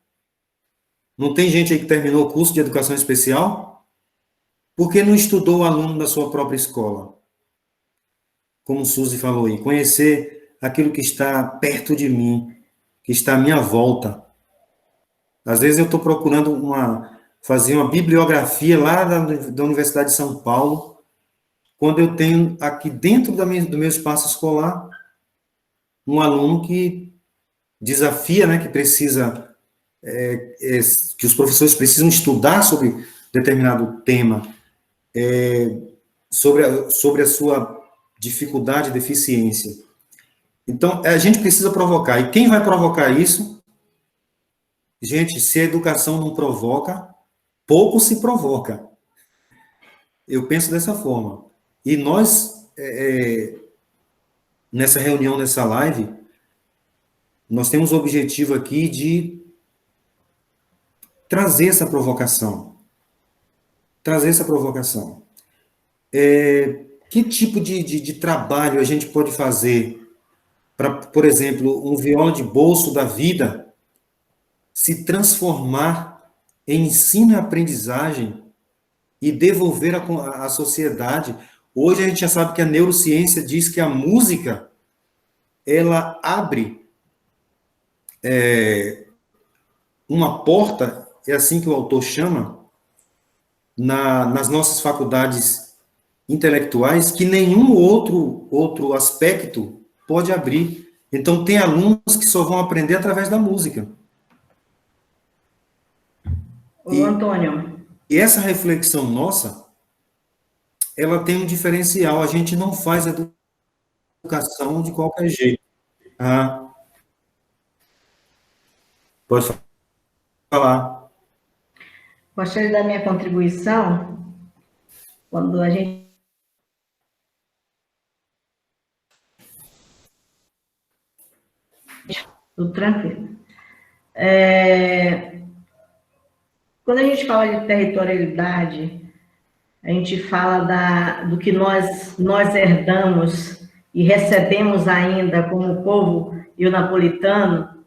Não tem gente aí que terminou o curso de educação especial? Por que não estudou o aluno da sua própria escola? Como Suzy falou aí, conhecer aquilo que está perto de mim, que está à minha volta. Às vezes eu estou procurando fazer uma bibliografia lá da Universidade de São Paulo, quando eu tenho aqui dentro do meu espaço escolar um aluno que desafia, né, que precisa, que os professores precisam estudar sobre determinado tema, sobre a sua dificuldade, deficiência. Então, a gente precisa provocar. E quem vai provocar isso? Gente, se a educação não provoca, pouco se provoca. Eu penso dessa forma. E nós, nessa reunião, nessa live, nós temos o objetivo aqui de trazer essa provocação. Trazer essa provocação. Que tipo de trabalho a gente pode fazer para, por exemplo, um viola de bolso da vida se transformar em ensino e aprendizagem e devolver à sociedade? Hoje a gente já sabe que a neurociência diz que a música, ela abre uma porta, é assim que o autor chama, nas nossas faculdades intelectuais, que nenhum outro aspecto pode abrir. Então, tem alunos que só vão aprender através da música. Ô, Antônio. E essa reflexão nossa, ela tem um diferencial. A gente não faz educação de qualquer jeito. Pode falar. Gostaria da minha contribuição, quando a gente... Tudo tranquilo. Quando a gente fala de territorialidade, a gente fala do que nós herdamos e recebemos ainda como povo ionapolitano.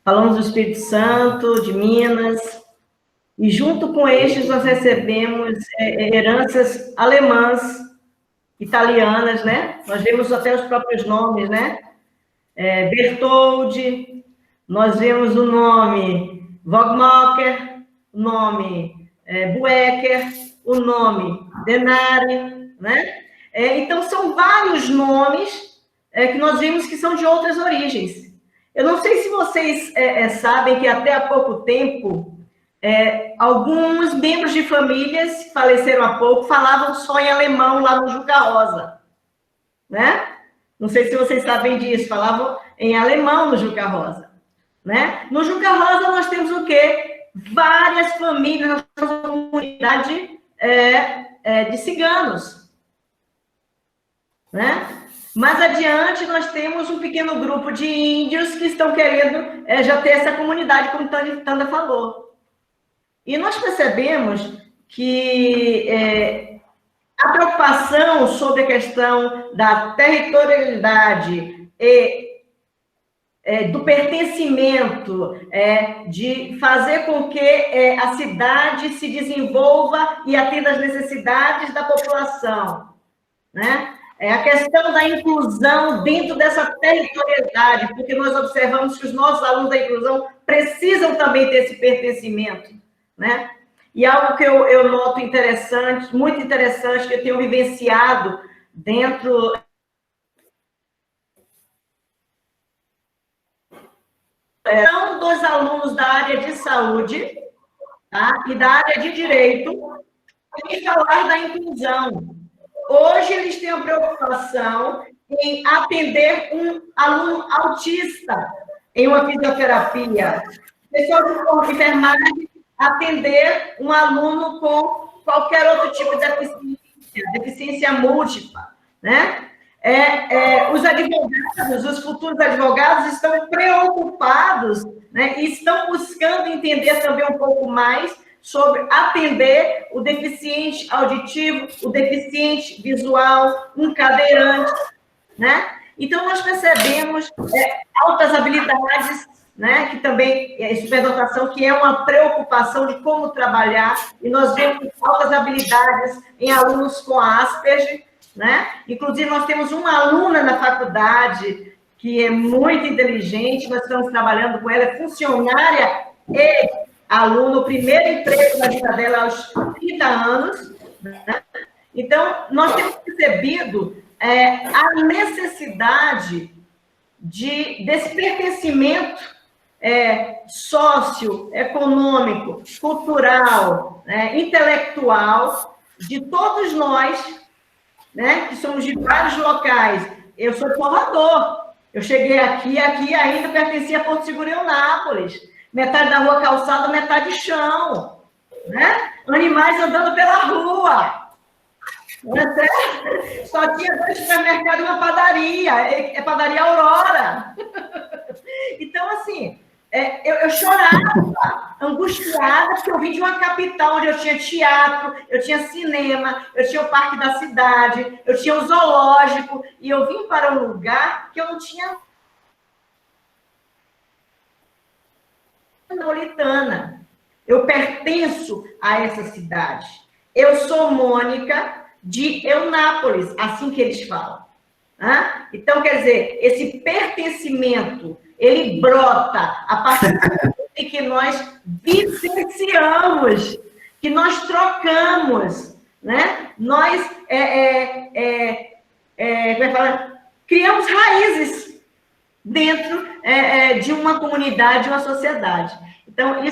Falamos do Espírito Santo, de Minas, e junto com estes nós recebemos heranças alemãs, italianas, né? Nós vemos até os próprios nomes, né? Bertoldi, nós vemos o nome Wogmacher, o nome Buecker, o nome Denari, né? Então, são vários nomes que nós vimos que são de outras origens. Eu não sei se vocês sabem que até há pouco tempo, alguns membros de famílias que faleceram há pouco falavam só em alemão lá no Juca Rosa, né? Não sei se vocês sabem disso, falavam em alemão no Juca Rosa, né? No Juca Rosa nós temos o quê? Várias famílias, nós temos uma comunidade de ciganos, né? Mais adiante, nós temos um pequeno grupo de índios que estão querendo já ter essa comunidade, como Tanda falou. E nós percebemos que a preocupação sobre a questão da territorialidade e do pertencimento, de fazer com que a cidade se desenvolva e atenda às necessidades da população, né? A questão da inclusão dentro dessa territorialidade, porque nós observamos que os nossos alunos da inclusão precisam também ter esse pertencimento, né? E algo que eu noto interessante, muito interessante, que eu tenho vivenciado dentro... São dos alunos da área de saúde, tá? E da área de direito, em falar da inclusão. Hoje, eles têm a preocupação em atender um aluno autista em uma fisioterapia. Pessoal de enfermagem, atender um aluno com qualquer outro tipo de deficiência múltipla, né? Os advogados, os futuros advogados estão preocupados, né, e estão buscando entender também um pouco mais sobre atender o deficiente auditivo, o deficiente visual, um cadeirante, né? Então, nós percebemos altas habilidades, né, que também superdotação, que é uma preocupação de como trabalhar, e nós vemos altas habilidades em alunos com Asperger, né? Inclusive, nós temos uma aluna na faculdade que é muito inteligente, nós estamos trabalhando com ela, é funcionária e aluna, o primeiro emprego na vida dela aos 30 anos, né? Então, nós temos percebido a necessidade desse pertencimento socioeconômico, cultural, intelectual, de todos nós, né, que somos de vários locais. Eu sou de Salvador, eu cheguei aqui ainda pertencia a Porto Seguro e Eunápolis. Metade da rua calçada, metade chão, né? Animais andando pela rua. Só tinha 2 supermercados e uma padaria, padaria Aurora. Então, assim, eu chorava, angustiada, porque eu vim de uma capital onde eu tinha teatro, eu tinha cinema, eu tinha o Parque da Cidade, eu tinha o zoológico, e eu vim para um lugar que eu não tinha metropolitana. Eu pertenço a essa cidade. Eu sou Mônica de Eunápolis, assim que eles falam. Então, quer dizer, esse pertencimento, ele brota a partir do momento em que nós vivenciamos, que nós trocamos, né? Nós criamos raízes dentro de uma comunidade, de uma sociedade. Então,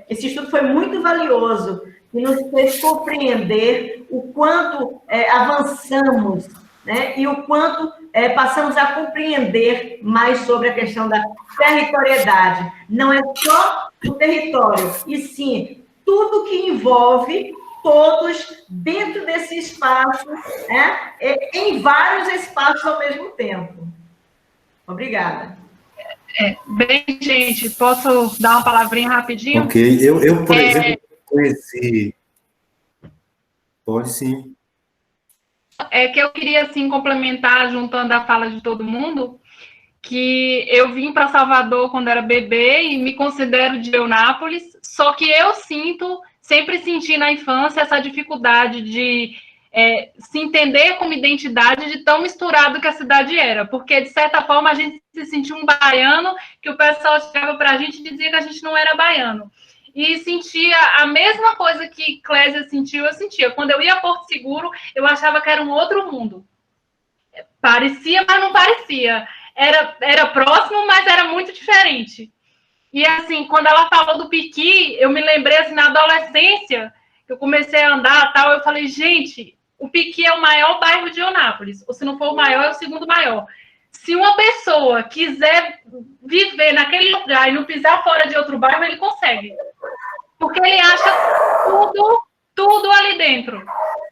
esse estudo foi muito valioso e nos fez compreender o quanto avançamos, né? E o quanto passamos a compreender mais sobre a questão da territorialidade. Não é só o território, e sim tudo que envolve todos dentro desse espaço, né? Em vários espaços ao mesmo tempo. Obrigada. Bem, gente, posso dar uma palavrinha rapidinho? Ok, eu por exemplo, conheci... Pode sim. Que eu queria, assim, complementar, juntando a fala de todo mundo, que eu vim para Salvador quando era bebê e me considero de Eunápolis, só que eu sempre senti na infância essa dificuldade de se entender como identidade de tão misturado que a cidade era, porque, de certa forma, a gente se sentia um baiano, que o pessoal chegava para a gente e dizia que a gente não era baiano. E sentia a mesma coisa que Clésia sentiu, eu sentia. Quando eu ia a Porto Seguro, eu achava que era um outro mundo. Parecia, mas não parecia. Era próximo, mas era muito diferente. E, assim, quando ela falou do Piqui, eu me lembrei, assim, na adolescência, que eu comecei a andar e tal, eu falei, gente, o Piqui é o maior bairro de Eunápolis, ou se não for o maior, é o segundo maior. Se uma pessoa quiser viver naquele lugar e não pisar fora de outro bairro, ele consegue. Porque ele acha tudo ali dentro.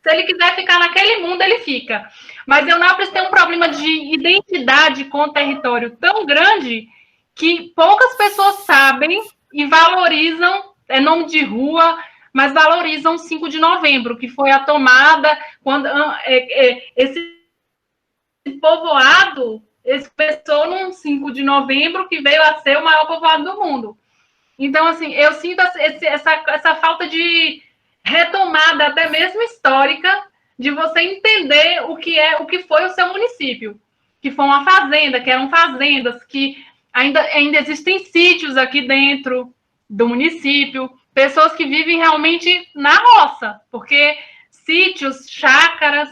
Se ele quiser ficar naquele mundo, ele fica. Mas Eunápolis tem um problema de identidade com o território tão grande que poucas pessoas sabem e valorizam, nome de rua, mas valorizam 5 de novembro, que foi a tomada, quando esse povoado, expressou num 5 de novembro, que veio a ser o maior povoado do mundo. Então, assim, eu sinto essa falta de retomada, até mesmo histórica, de você entender o que foi o seu município, que foi uma fazenda, que eram fazendas, que ainda existem sítios aqui dentro do município, pessoas que vivem realmente na roça, porque sítios, chácaras,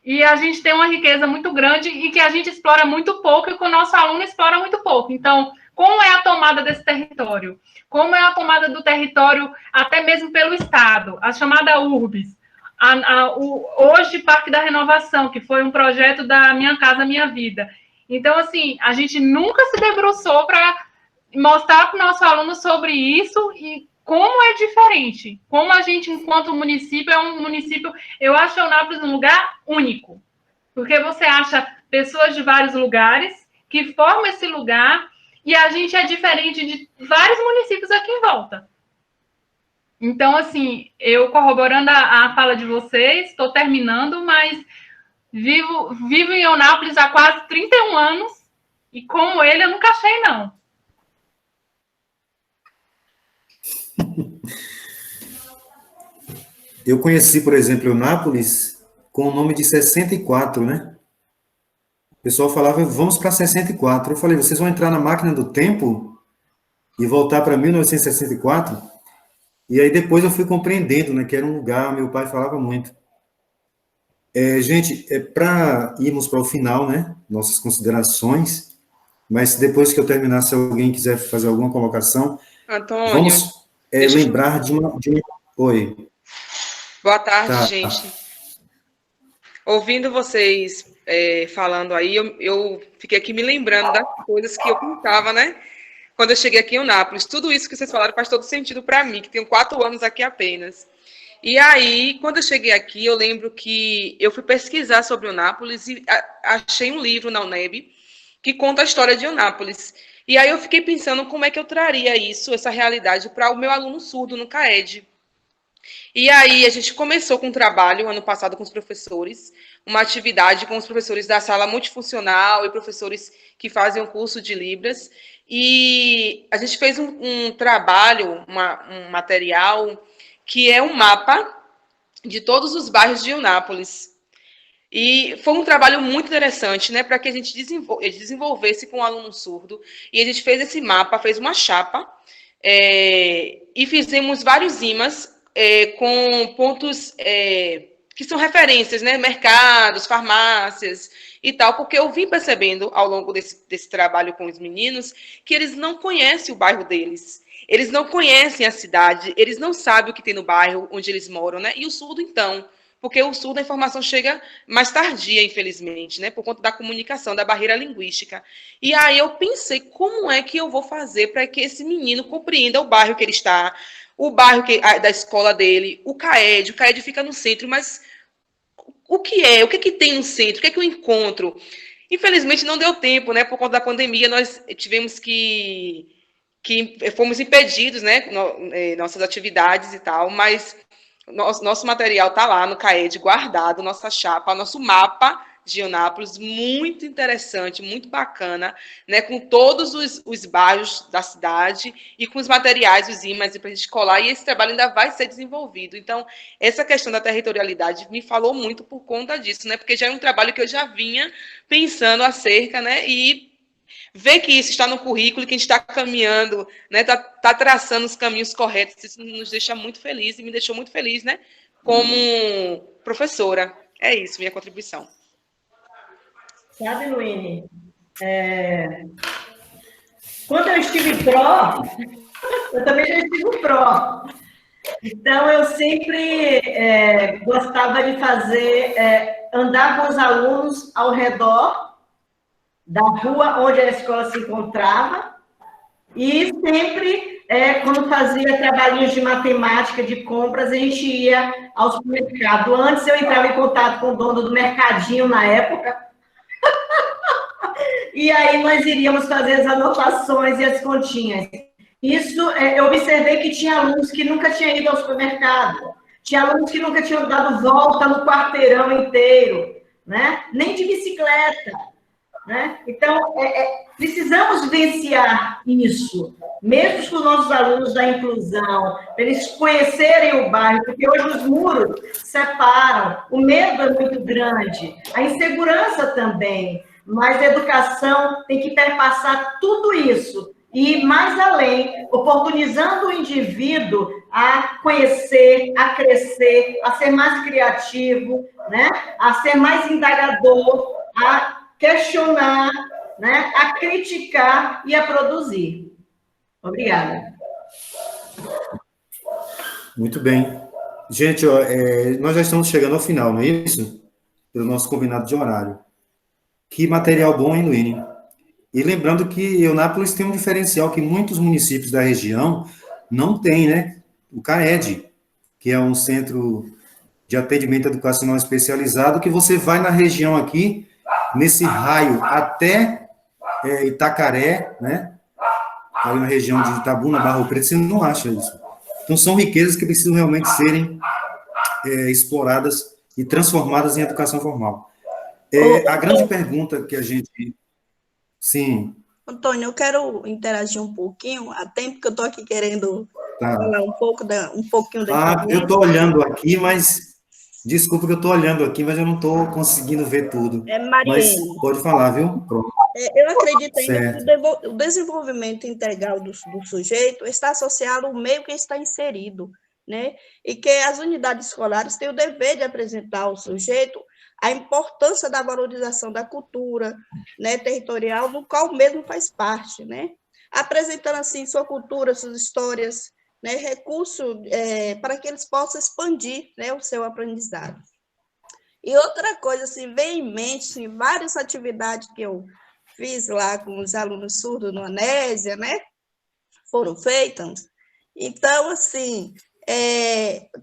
e a gente tem uma riqueza muito grande e que a gente explora muito pouco e que o nosso aluno explora muito pouco. Então, como é a tomada desse território? Como é a tomada do território, até mesmo pelo Estado? A chamada URBS. Hoje, Parque da Renovação, que foi um projeto da Minha Casa Minha Vida. Então, assim, a gente nunca se debruçou para mostrar para o nosso aluno sobre isso e como é diferente. Como a gente, enquanto município, é um município... Eu acho Eunápolis um lugar único. Porque você acha pessoas de vários lugares que formam esse lugar e a gente é diferente de vários municípios aqui em volta. Então, assim, eu corroborando a fala de vocês, estou terminando, mas vivo em Eunápolis há quase 31 anos e como ele eu nunca achei, não. Eu conheci, por exemplo, Eunápolis com o nome de 64, né? O pessoal falava, vamos para 64. Eu falei, vocês vão entrar na máquina do tempo e voltar para 1964? E aí depois eu fui compreendendo, né, que era um lugar, meu pai falava muito. Gente, para irmos para o final, né, nossas considerações, mas depois que eu terminar, se alguém quiser fazer alguma colocação, Antônio, vamos lembrar de uma... Oi. Boa tarde, Tá. gente. Ouvindo vocês falando aí, eu fiquei aqui me lembrando das coisas que eu pintava, né? Quando eu cheguei aqui em Eunápolis. Tudo isso que vocês falaram faz todo sentido para mim, que tenho 4 anos aqui apenas. E aí, quando eu cheguei aqui, eu lembro que eu fui pesquisar sobre Eunápolis e achei um livro na UNEB que conta a história de Eunápolis. E aí eu fiquei pensando como é que eu traria isso, essa realidade, para o meu aluno surdo no CAED. E aí a gente começou com um trabalho, ano passado, com os professores, uma atividade com os professores da sala multifuncional e professores que fazem o curso de Libras. E a gente fez um trabalho, um material, que é um mapa de todos os bairros de Eunápolis. E foi um trabalho muito interessante, né, para que a gente desenvolvesse com o aluno surdo. E a gente fez esse mapa, fez uma chapa, e fizemos vários ímãs com pontos que são referências, né, mercados, farmácias e tal, porque eu vim percebendo ao longo desse trabalho com os meninos que eles não conhecem o bairro deles. Eles não conhecem a cidade, eles não sabem o que tem no bairro onde eles moram, né? E o surdo, então, porque o surdo, a informação chega mais tardia, infelizmente, né? Por conta da comunicação, da barreira linguística. E aí eu pensei, como é que eu vou fazer para que esse menino compreenda o bairro que ele está, o bairro da escola dele, o CAED fica no centro, mas o que tem no centro, o que é que eu encontro? Infelizmente não deu tempo, né? Por conta da pandemia, nós tivemos que fomos impedidos, né, nossas atividades e tal, mas nosso material está lá no CAED guardado, nossa chapa, nosso mapa de Eunápolis, muito interessante, muito bacana, né, com todos os bairros da cidade e com os materiais, os ímãs para a gente colar, e esse trabalho ainda vai ser desenvolvido. Então, essa questão da territorialidade me falou muito por conta disso, né, porque já é um trabalho que eu já vinha pensando acerca, né, e ver que isso está no currículo, que a gente está caminhando, né, tá traçando os caminhos corretos, isso nos deixa muito feliz, e me deixou muito feliz, né, como professora. É isso, minha contribuição. Sabe, Luíne, quando eu estive pró, eu também já estive pró. Então, eu sempre gostava de fazer, andar com os alunos ao redor da rua onde a escola se encontrava, e sempre, quando fazia trabalhinhos de matemática, de compras, a gente ia ao supermercado. Antes, eu entrava em contato com o dono do mercadinho, na época, e aí nós iríamos fazer as anotações e as continhas. Isso, eu observei que tinha alunos que nunca tinham ido ao supermercado, tinha alunos que nunca tinham dado volta no quarteirão inteiro, né? Nem de bicicleta. né? Então, precisamos vivenciar isso, mesmo com os nossos alunos da inclusão, para eles conhecerem o bairro, porque hoje os muros separam, o medo é muito grande, a insegurança também, mas a educação tem que perpassar tudo isso, e ir mais além, oportunizando o indivíduo a conhecer, a crescer, a ser mais criativo, né? A ser mais indagador, a questionar, né? A criticar e a produzir. Obrigada. Muito bem. Gente, ó, nós já estamos chegando ao final, não é isso? Pelo nosso combinado de horário. Que material bom, hein, Luíne? E lembrando que Eunápolis tem um diferencial que muitos municípios da região não têm, né? O CAED, que é um centro de atendimento educacional especializado, que você vai na região aqui, nesse raio até Itacaré, né? Ali na região de Itabuna, Barro Preto, você não acha isso. Então, são riquezas que precisam realmente serem exploradas e transformadas em educação formal. A grande pergunta que a gente... Sim. Antônio, eu quero interagir um pouquinho, há tempo que eu estou aqui querendo falar um pouquinho da eu estou olhando aqui, mas... Desculpa que eu estou olhando aqui, mas eu não estou conseguindo ver tudo. Mas pode falar, viu? Pronto. Eu acredito ainda que o desenvolvimento integral do sujeito está associado ao meio que está inserido, né? E que as unidades escolares têm o dever de apresentar ao sujeito a importância da valorização da cultura, né, territorial, do qual o mesmo faz parte, né? Apresentando, assim, sua cultura, suas histórias, né, recurso para que eles possam expandir, né, o seu aprendizado. E outra coisa, assim, vem em mente, assim, várias atividades que eu fiz lá com os alunos surdos no Anésia, né, foram feitas. Então, assim,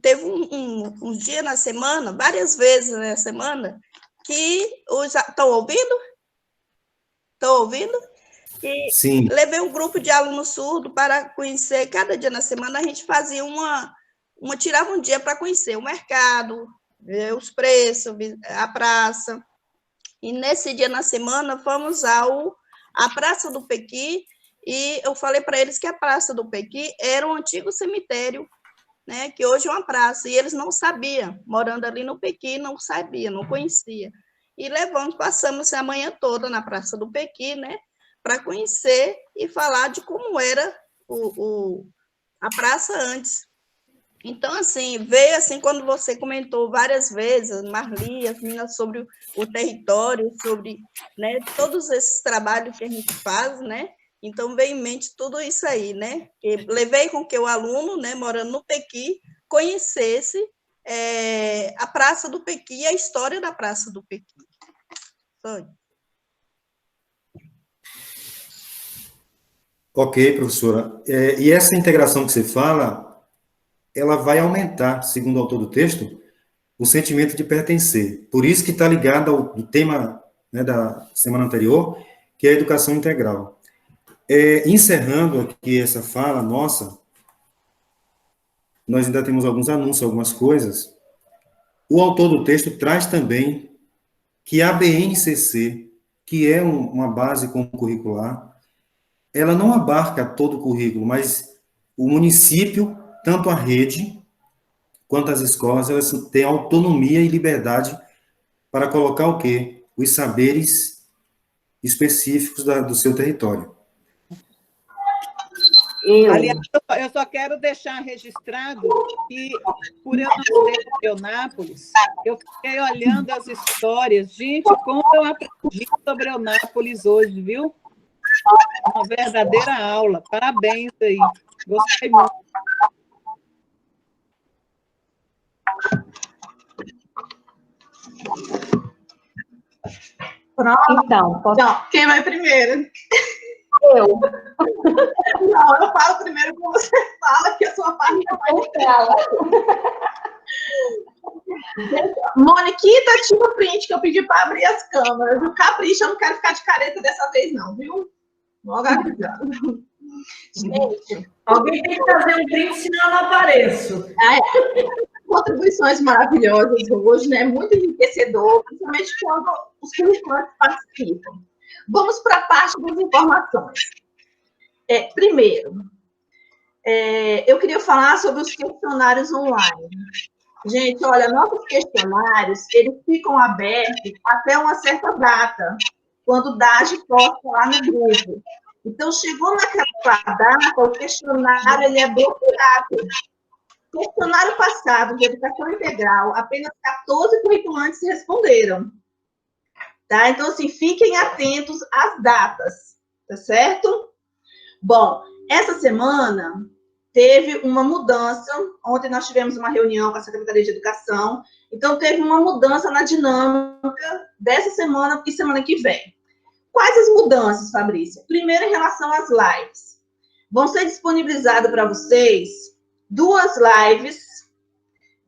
teve um dia na semana, várias vezes na semana, que estão ouvindo? Estão ouvindo? E sim. Levei um grupo de alunos surdos para conhecer, cada dia na semana a gente fazia tirava um dia para conhecer o mercado, ver os preços, a praça. E nesse dia na semana fomos à Praça do Pequi, e eu falei para eles que a Praça do Pequi era um antigo cemitério, né, que hoje é uma praça, e eles não sabiam, morando ali no Pequi, não sabia, não conhecia. E passamos a manhã toda na Praça do Pequi, né, para conhecer e falar de como era a praça antes. Então, assim, veio assim, quando você comentou várias vezes, Marli, as meninas, sobre o território, sobre, né, todos esses trabalhos que a gente faz, né? Então, veio em mente tudo isso aí, né? E levei com que o aluno, né, morando no Pequi, conhecesse a Praça do Pequi e a história da Praça do Pequi. Foi. Ok, professora. E essa integração que você fala, ela vai aumentar, segundo o autor do texto, o sentimento de pertencer. Por isso que está ligado ao tema, né, da semana anterior, que é a educação integral. Encerrando aqui essa fala nossa, nós ainda temos alguns anúncios, algumas coisas. O autor do texto traz também que a BNCC, que é uma base curricular, ela não abarca todo o currículo, mas o município, tanto a rede quanto as escolas, elas têm autonomia e liberdade para colocar o quê? Os saberes específicos do seu território. Aliás, eu só quero deixar registrado que, por eu não ser de Eunápolis, eu fiquei olhando as histórias. Gente, como eu aprendi sobre Eunápolis hoje, viu? Uma verdadeira aula. Parabéns aí. Gostei muito. Pronto. Então, quem vai primeiro? Eu. Não, eu falo primeiro como você fala, que a sua parte é mais dela. Moniquita, tira o print que eu pedi para abrir as câmeras. O capricho, eu não quero ficar de careta dessa vez, não, viu? Logo avisando. Gente, alguém tem que fazer um print, senão eu não apareço. Contribuições maravilhosas hoje, né? Muito enriquecedor, principalmente quando os currículos participam. Vamos para a parte das informações. Primeiro, eu queria falar sobre os questionários online. Gente, olha, nossos questionários, eles ficam abertos até uma certa data, quando o DAGE posta lá no grupo. Então, chegou naquela data, o questionário ele é bloqueado. Questionário passado de educação integral, apenas 14 curriculantes responderam. Tá? Então, assim, fiquem atentos às datas, tá certo? Bom, essa semana teve uma mudança. Ontem nós tivemos uma reunião com a Secretaria de Educação, então teve uma mudança na dinâmica dessa semana e semana que vem. Quais as mudanças, Fabrícia? Primeiro, em relação às lives. Vão ser disponibilizadas para vocês 2 lives.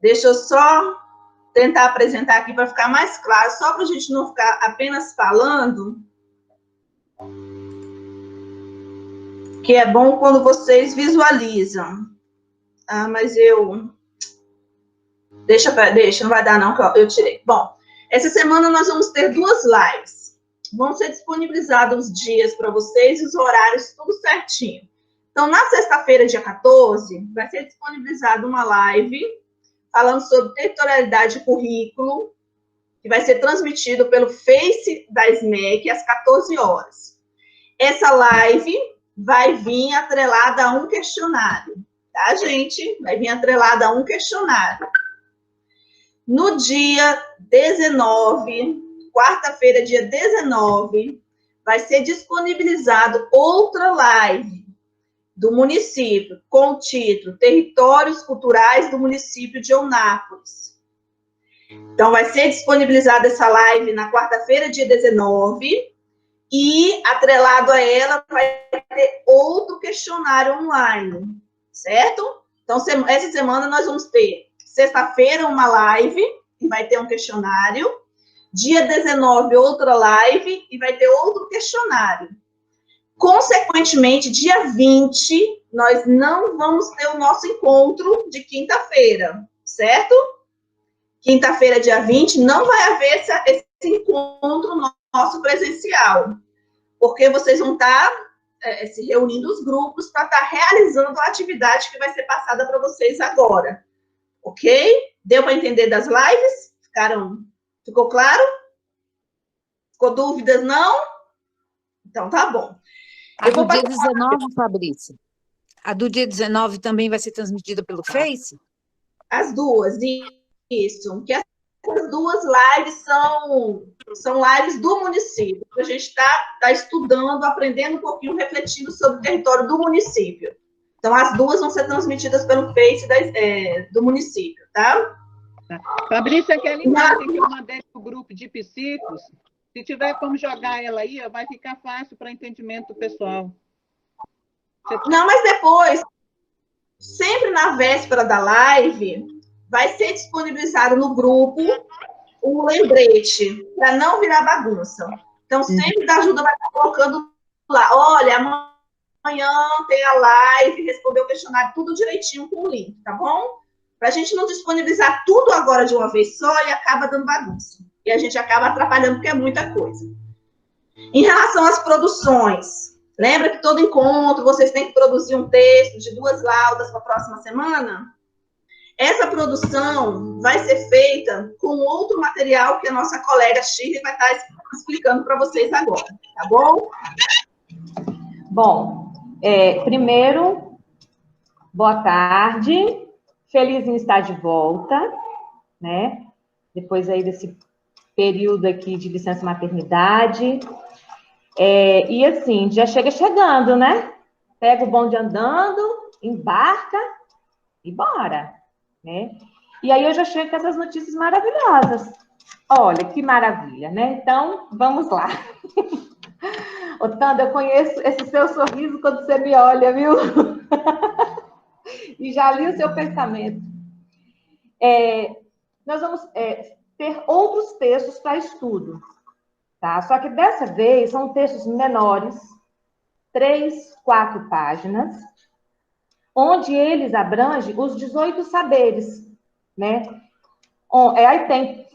Deixa eu só tentar apresentar aqui para ficar mais claro, só para a gente não ficar apenas falando. Que é bom quando vocês visualizam. Ah, mas eu... Deixa, não vai dar não, que eu tirei. Bom, essa semana nós vamos ter 2 lives. Vão ser disponibilizados os dias para vocês e os horários, tudo certinho. Então, na sexta-feira, dia 14, vai ser disponibilizada uma live falando sobre territorialidade de currículo, que vai ser transmitido pelo Face da SMEC às 14 horas. Essa live vai vir atrelada a um questionário, tá, gente? Vai vir atrelada a um questionário. No dia 19, quarta-feira, dia 19, vai ser disponibilizado outra live do município, com o título Territórios Culturais do Município de Eunápolis. Então, vai ser disponibilizada essa live na quarta-feira, dia 19, e, atrelado a ela, vai ter outro questionário online, certo? Então, essa semana nós vamos ter, sexta-feira, uma live, e vai ter um questionário. Dia 19, outra live, e vai ter outro questionário. Consequentemente, dia 20, nós não vamos ter o nosso encontro de quinta-feira, certo? Quinta-feira, dia 20, não vai haver esse encontro nosso presencial, porque vocês vão estar se reunindo os grupos para estar realizando a atividade que vai ser passada para vocês agora. Ok? Deu para entender das lives? Ficou claro? Ficou dúvidas, não? Então, tá bom. A do dia 19, Fabrícia? A do dia 19 também vai ser transmitida pelo Face? As duas, isso. Que essas 2 lives são lives do município. A gente está estudando, aprendendo um pouquinho, refletindo sobre o território do município. Então, as 2 vão ser transmitidas pelo Face do município, tá? Fabrícia, aquela imagem que eu mandei para o grupo de psicos, se tiver como jogar ela aí, vai ficar fácil para entendimento do pessoal. Não, mas depois, sempre na véspera da live, vai ser disponibilizado no grupo um lembrete, para não virar bagunça. Então, sempre da ajuda vai estar colocando lá, olha, amanhã tem a live, responder o questionário, tudo direitinho com o link, tá bom? Para a gente não disponibilizar tudo agora de uma vez só e acaba dando bagunça. E a gente acaba atrapalhando, porque é muita coisa. Em relação às produções, lembra que todo encontro vocês têm que produzir um texto de 2 laudas para a próxima semana? Essa produção vai ser feita com outro material que a nossa colega Shirley vai estar explicando para vocês agora, tá bom? Bom, primeiro, boa tarde. Feliz em estar de volta, né? Depois aí desse período aqui de licença maternidade. E assim, já chega chegando, né? Pega o bonde andando, embarca e bora, né? E aí eu já chego com essas notícias maravilhosas. Olha, que maravilha, né? Então, vamos lá. Otando, eu conheço esse seu sorriso quando você me olha, viu? E já li o seu pensamento. Nós vamos ter outros textos para estudo, tá? Só que dessa vez são textos menores, 3, 4 páginas, onde eles abrangem os 18 saberes, né?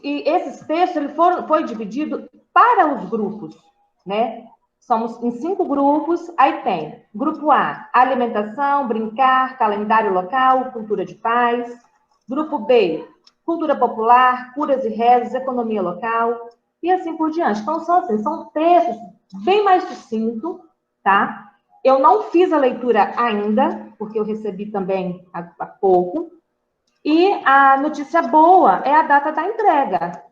E esses textos ele foi dividido para os grupos, né? Somos em 5 grupos, aí tem grupo A, alimentação, brincar, calendário local, cultura de paz. Grupo B, cultura popular, curas e rezas, economia local, e assim por diante. Então, são textos bem mais sucintos, tá? Eu não fiz a leitura ainda, porque eu recebi também há pouco. E a notícia boa é a data da entrega,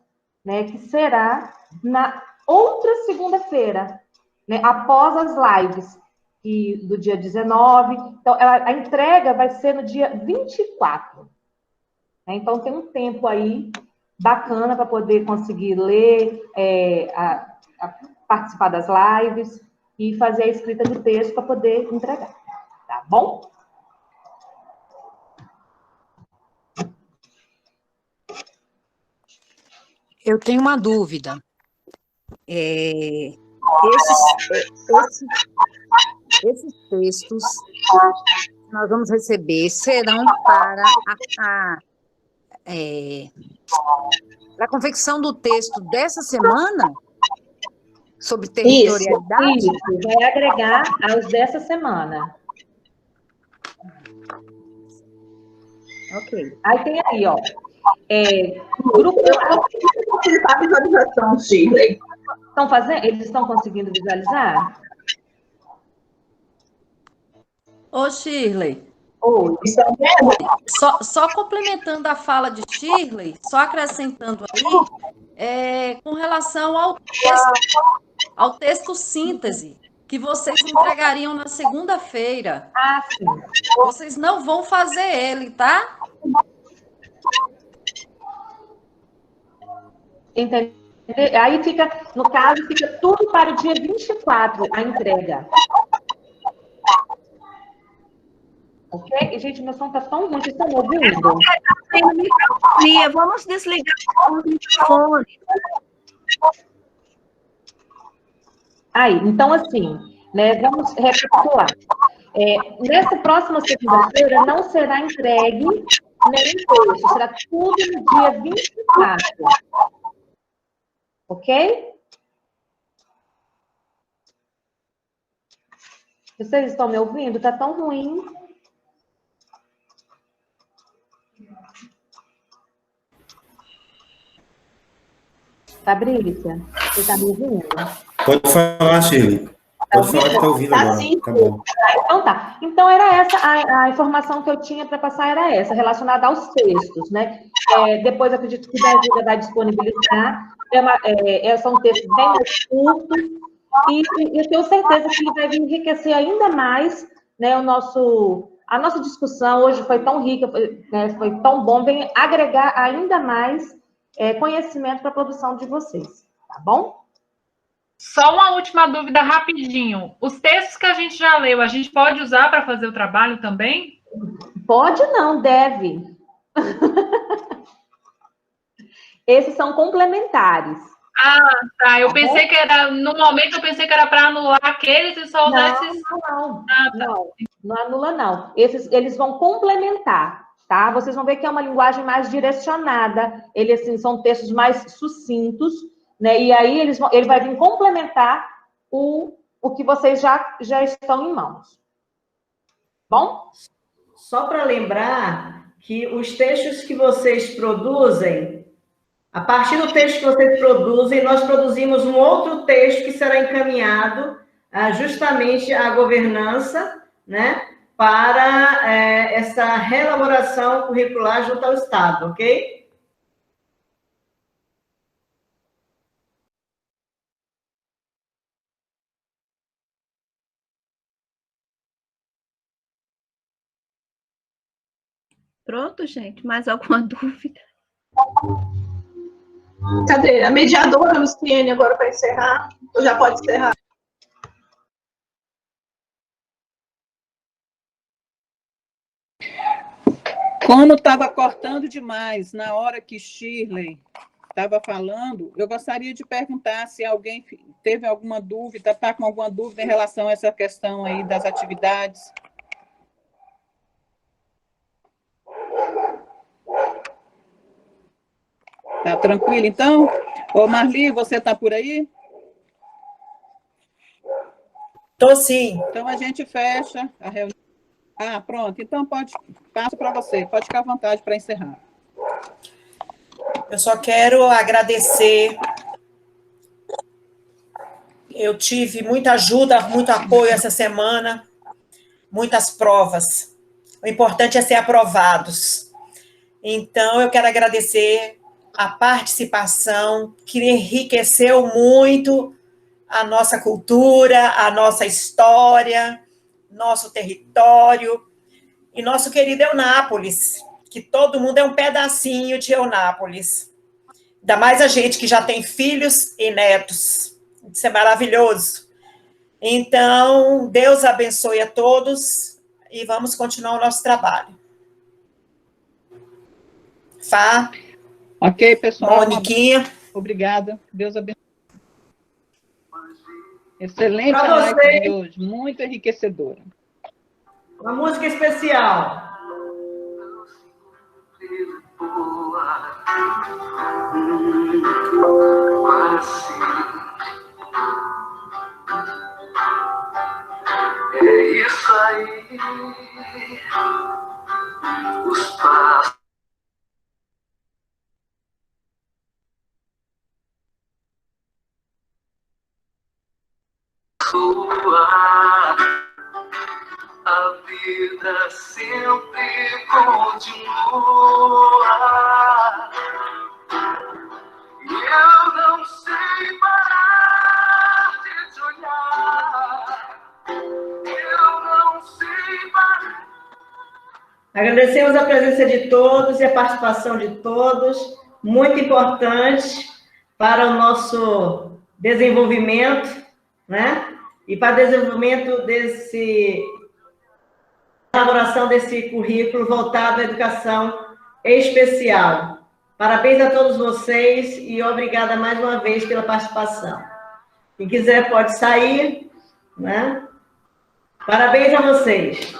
né? Que será na outra segunda-feira, né, após as lives do dia 19. Então, a entrega vai ser no dia 24. Né? Então, tem um tempo aí bacana para poder conseguir ler, participar das lives e fazer a escrita do texto para poder entregar. Tá bom? Eu tenho uma dúvida. Esses textos que nós vamos receber serão para a confecção do texto dessa semana? Sobre territorialidade? Isso, vai agregar aos dessa semana. Ok. Aí tem aí, ó. Grupo A visualização, Shirley. Estão fazendo? Eles estão conseguindo visualizar? Ô, Shirley. Oi. Só complementando a fala de Shirley, só acrescentando aí, com relação ao texto síntese, que vocês entregariam na segunda-feira. Ah, sim. Vocês não vão fazer ele, tá? Entendeu? Aí fica, no caso, fica tudo para o dia 24, a entrega. Ok? Gente, meu som está tão ruim, vocês estão me ouvindo? Vamos desligar o microfone. Aí, então, assim, né, vamos recapitular. Nessa próxima segunda-feira não será entregue nem texto, será tudo no dia 24. Ok? Vocês estão me ouvindo? Está tão ruim. Fabrícia, você está me ouvindo? Pode falar, Shirley. Pode falar que está ouvindo agora. Sim. Tá bom. Então tá. Então era essa, a informação que eu tinha para passar era essa, relacionada aos textos, né? Depois acredito que a ajuda vai disponibilizar. São textos bem mais curtos e eu tenho certeza que ele vai enriquecer ainda mais, né, a nossa discussão hoje foi tão rica, foi tão bom, vem agregar ainda mais conhecimento para a produção de vocês, tá bom? Só uma última dúvida rapidinho. Os textos que a gente já leu, a gente pode usar para fazer o trabalho também? Pode não, deve. Esses são complementares. Ah, tá. Eu pensei que era, no momento eu pensei que era para anular aqueles e só usar esses. Não, Ah, tá. não anula, não. Eles vão complementar, tá? Vocês vão ver que é uma linguagem mais direcionada. Eles, assim, são textos mais sucintos, né? E aí ele vai vir complementar o que vocês já estão em mãos. Bom? Só para lembrar que os textos que vocês produzem, a partir do texto que vocês produzem, nós produzimos um outro texto que será encaminhado justamente à governança, né, para essa reelaboração curricular junto ao Estado, ok? Pronto, gente. Mais alguma dúvida? Cadê? A mediadora, Luciene, agora para encerrar. Ou já pode encerrar? Como estava cortando demais na hora que Shirley estava falando, eu gostaria de perguntar se alguém teve alguma dúvida, está com alguma dúvida em relação a essa questão aí das atividades. Tá tranquilo, então? Ô, Marli, você está por aí? Tô sim. Então, a gente fecha a reunião. Ah, pronto. Então, passo para você. Pode ficar à vontade para encerrar. Eu só quero agradecer. Eu tive muita ajuda, muito apoio essa semana, muitas provas. O importante é ser aprovados. Então, eu quero agradecer a participação, que enriqueceu muito a nossa cultura, a nossa história, nosso território e nosso querido Eunápolis, que todo mundo é um pedacinho de Eunápolis. Ainda mais a gente que já tem filhos e netos. Isso é maravilhoso. Então, Deus abençoe a todos e vamos continuar o nosso trabalho. Fá. Ok, pessoal. Moniquinha. Obrigada. Deus abençoe. Excelente Pra live vocês. de hoje, muito enriquecedora. Uma música especial. É isso aí, os passos. A vida sempre continua. E eu não sei parar de te olhar. Eu não sei parar. Agradecemos a presença de todos e a participação de todos, muito importante para o nosso desenvolvimento, né? E para o desenvolvimento elaboração desse currículo voltado à educação especial. Parabéns a todos vocês e obrigada mais uma vez pela participação. Quem quiser pode sair, né? Parabéns a vocês.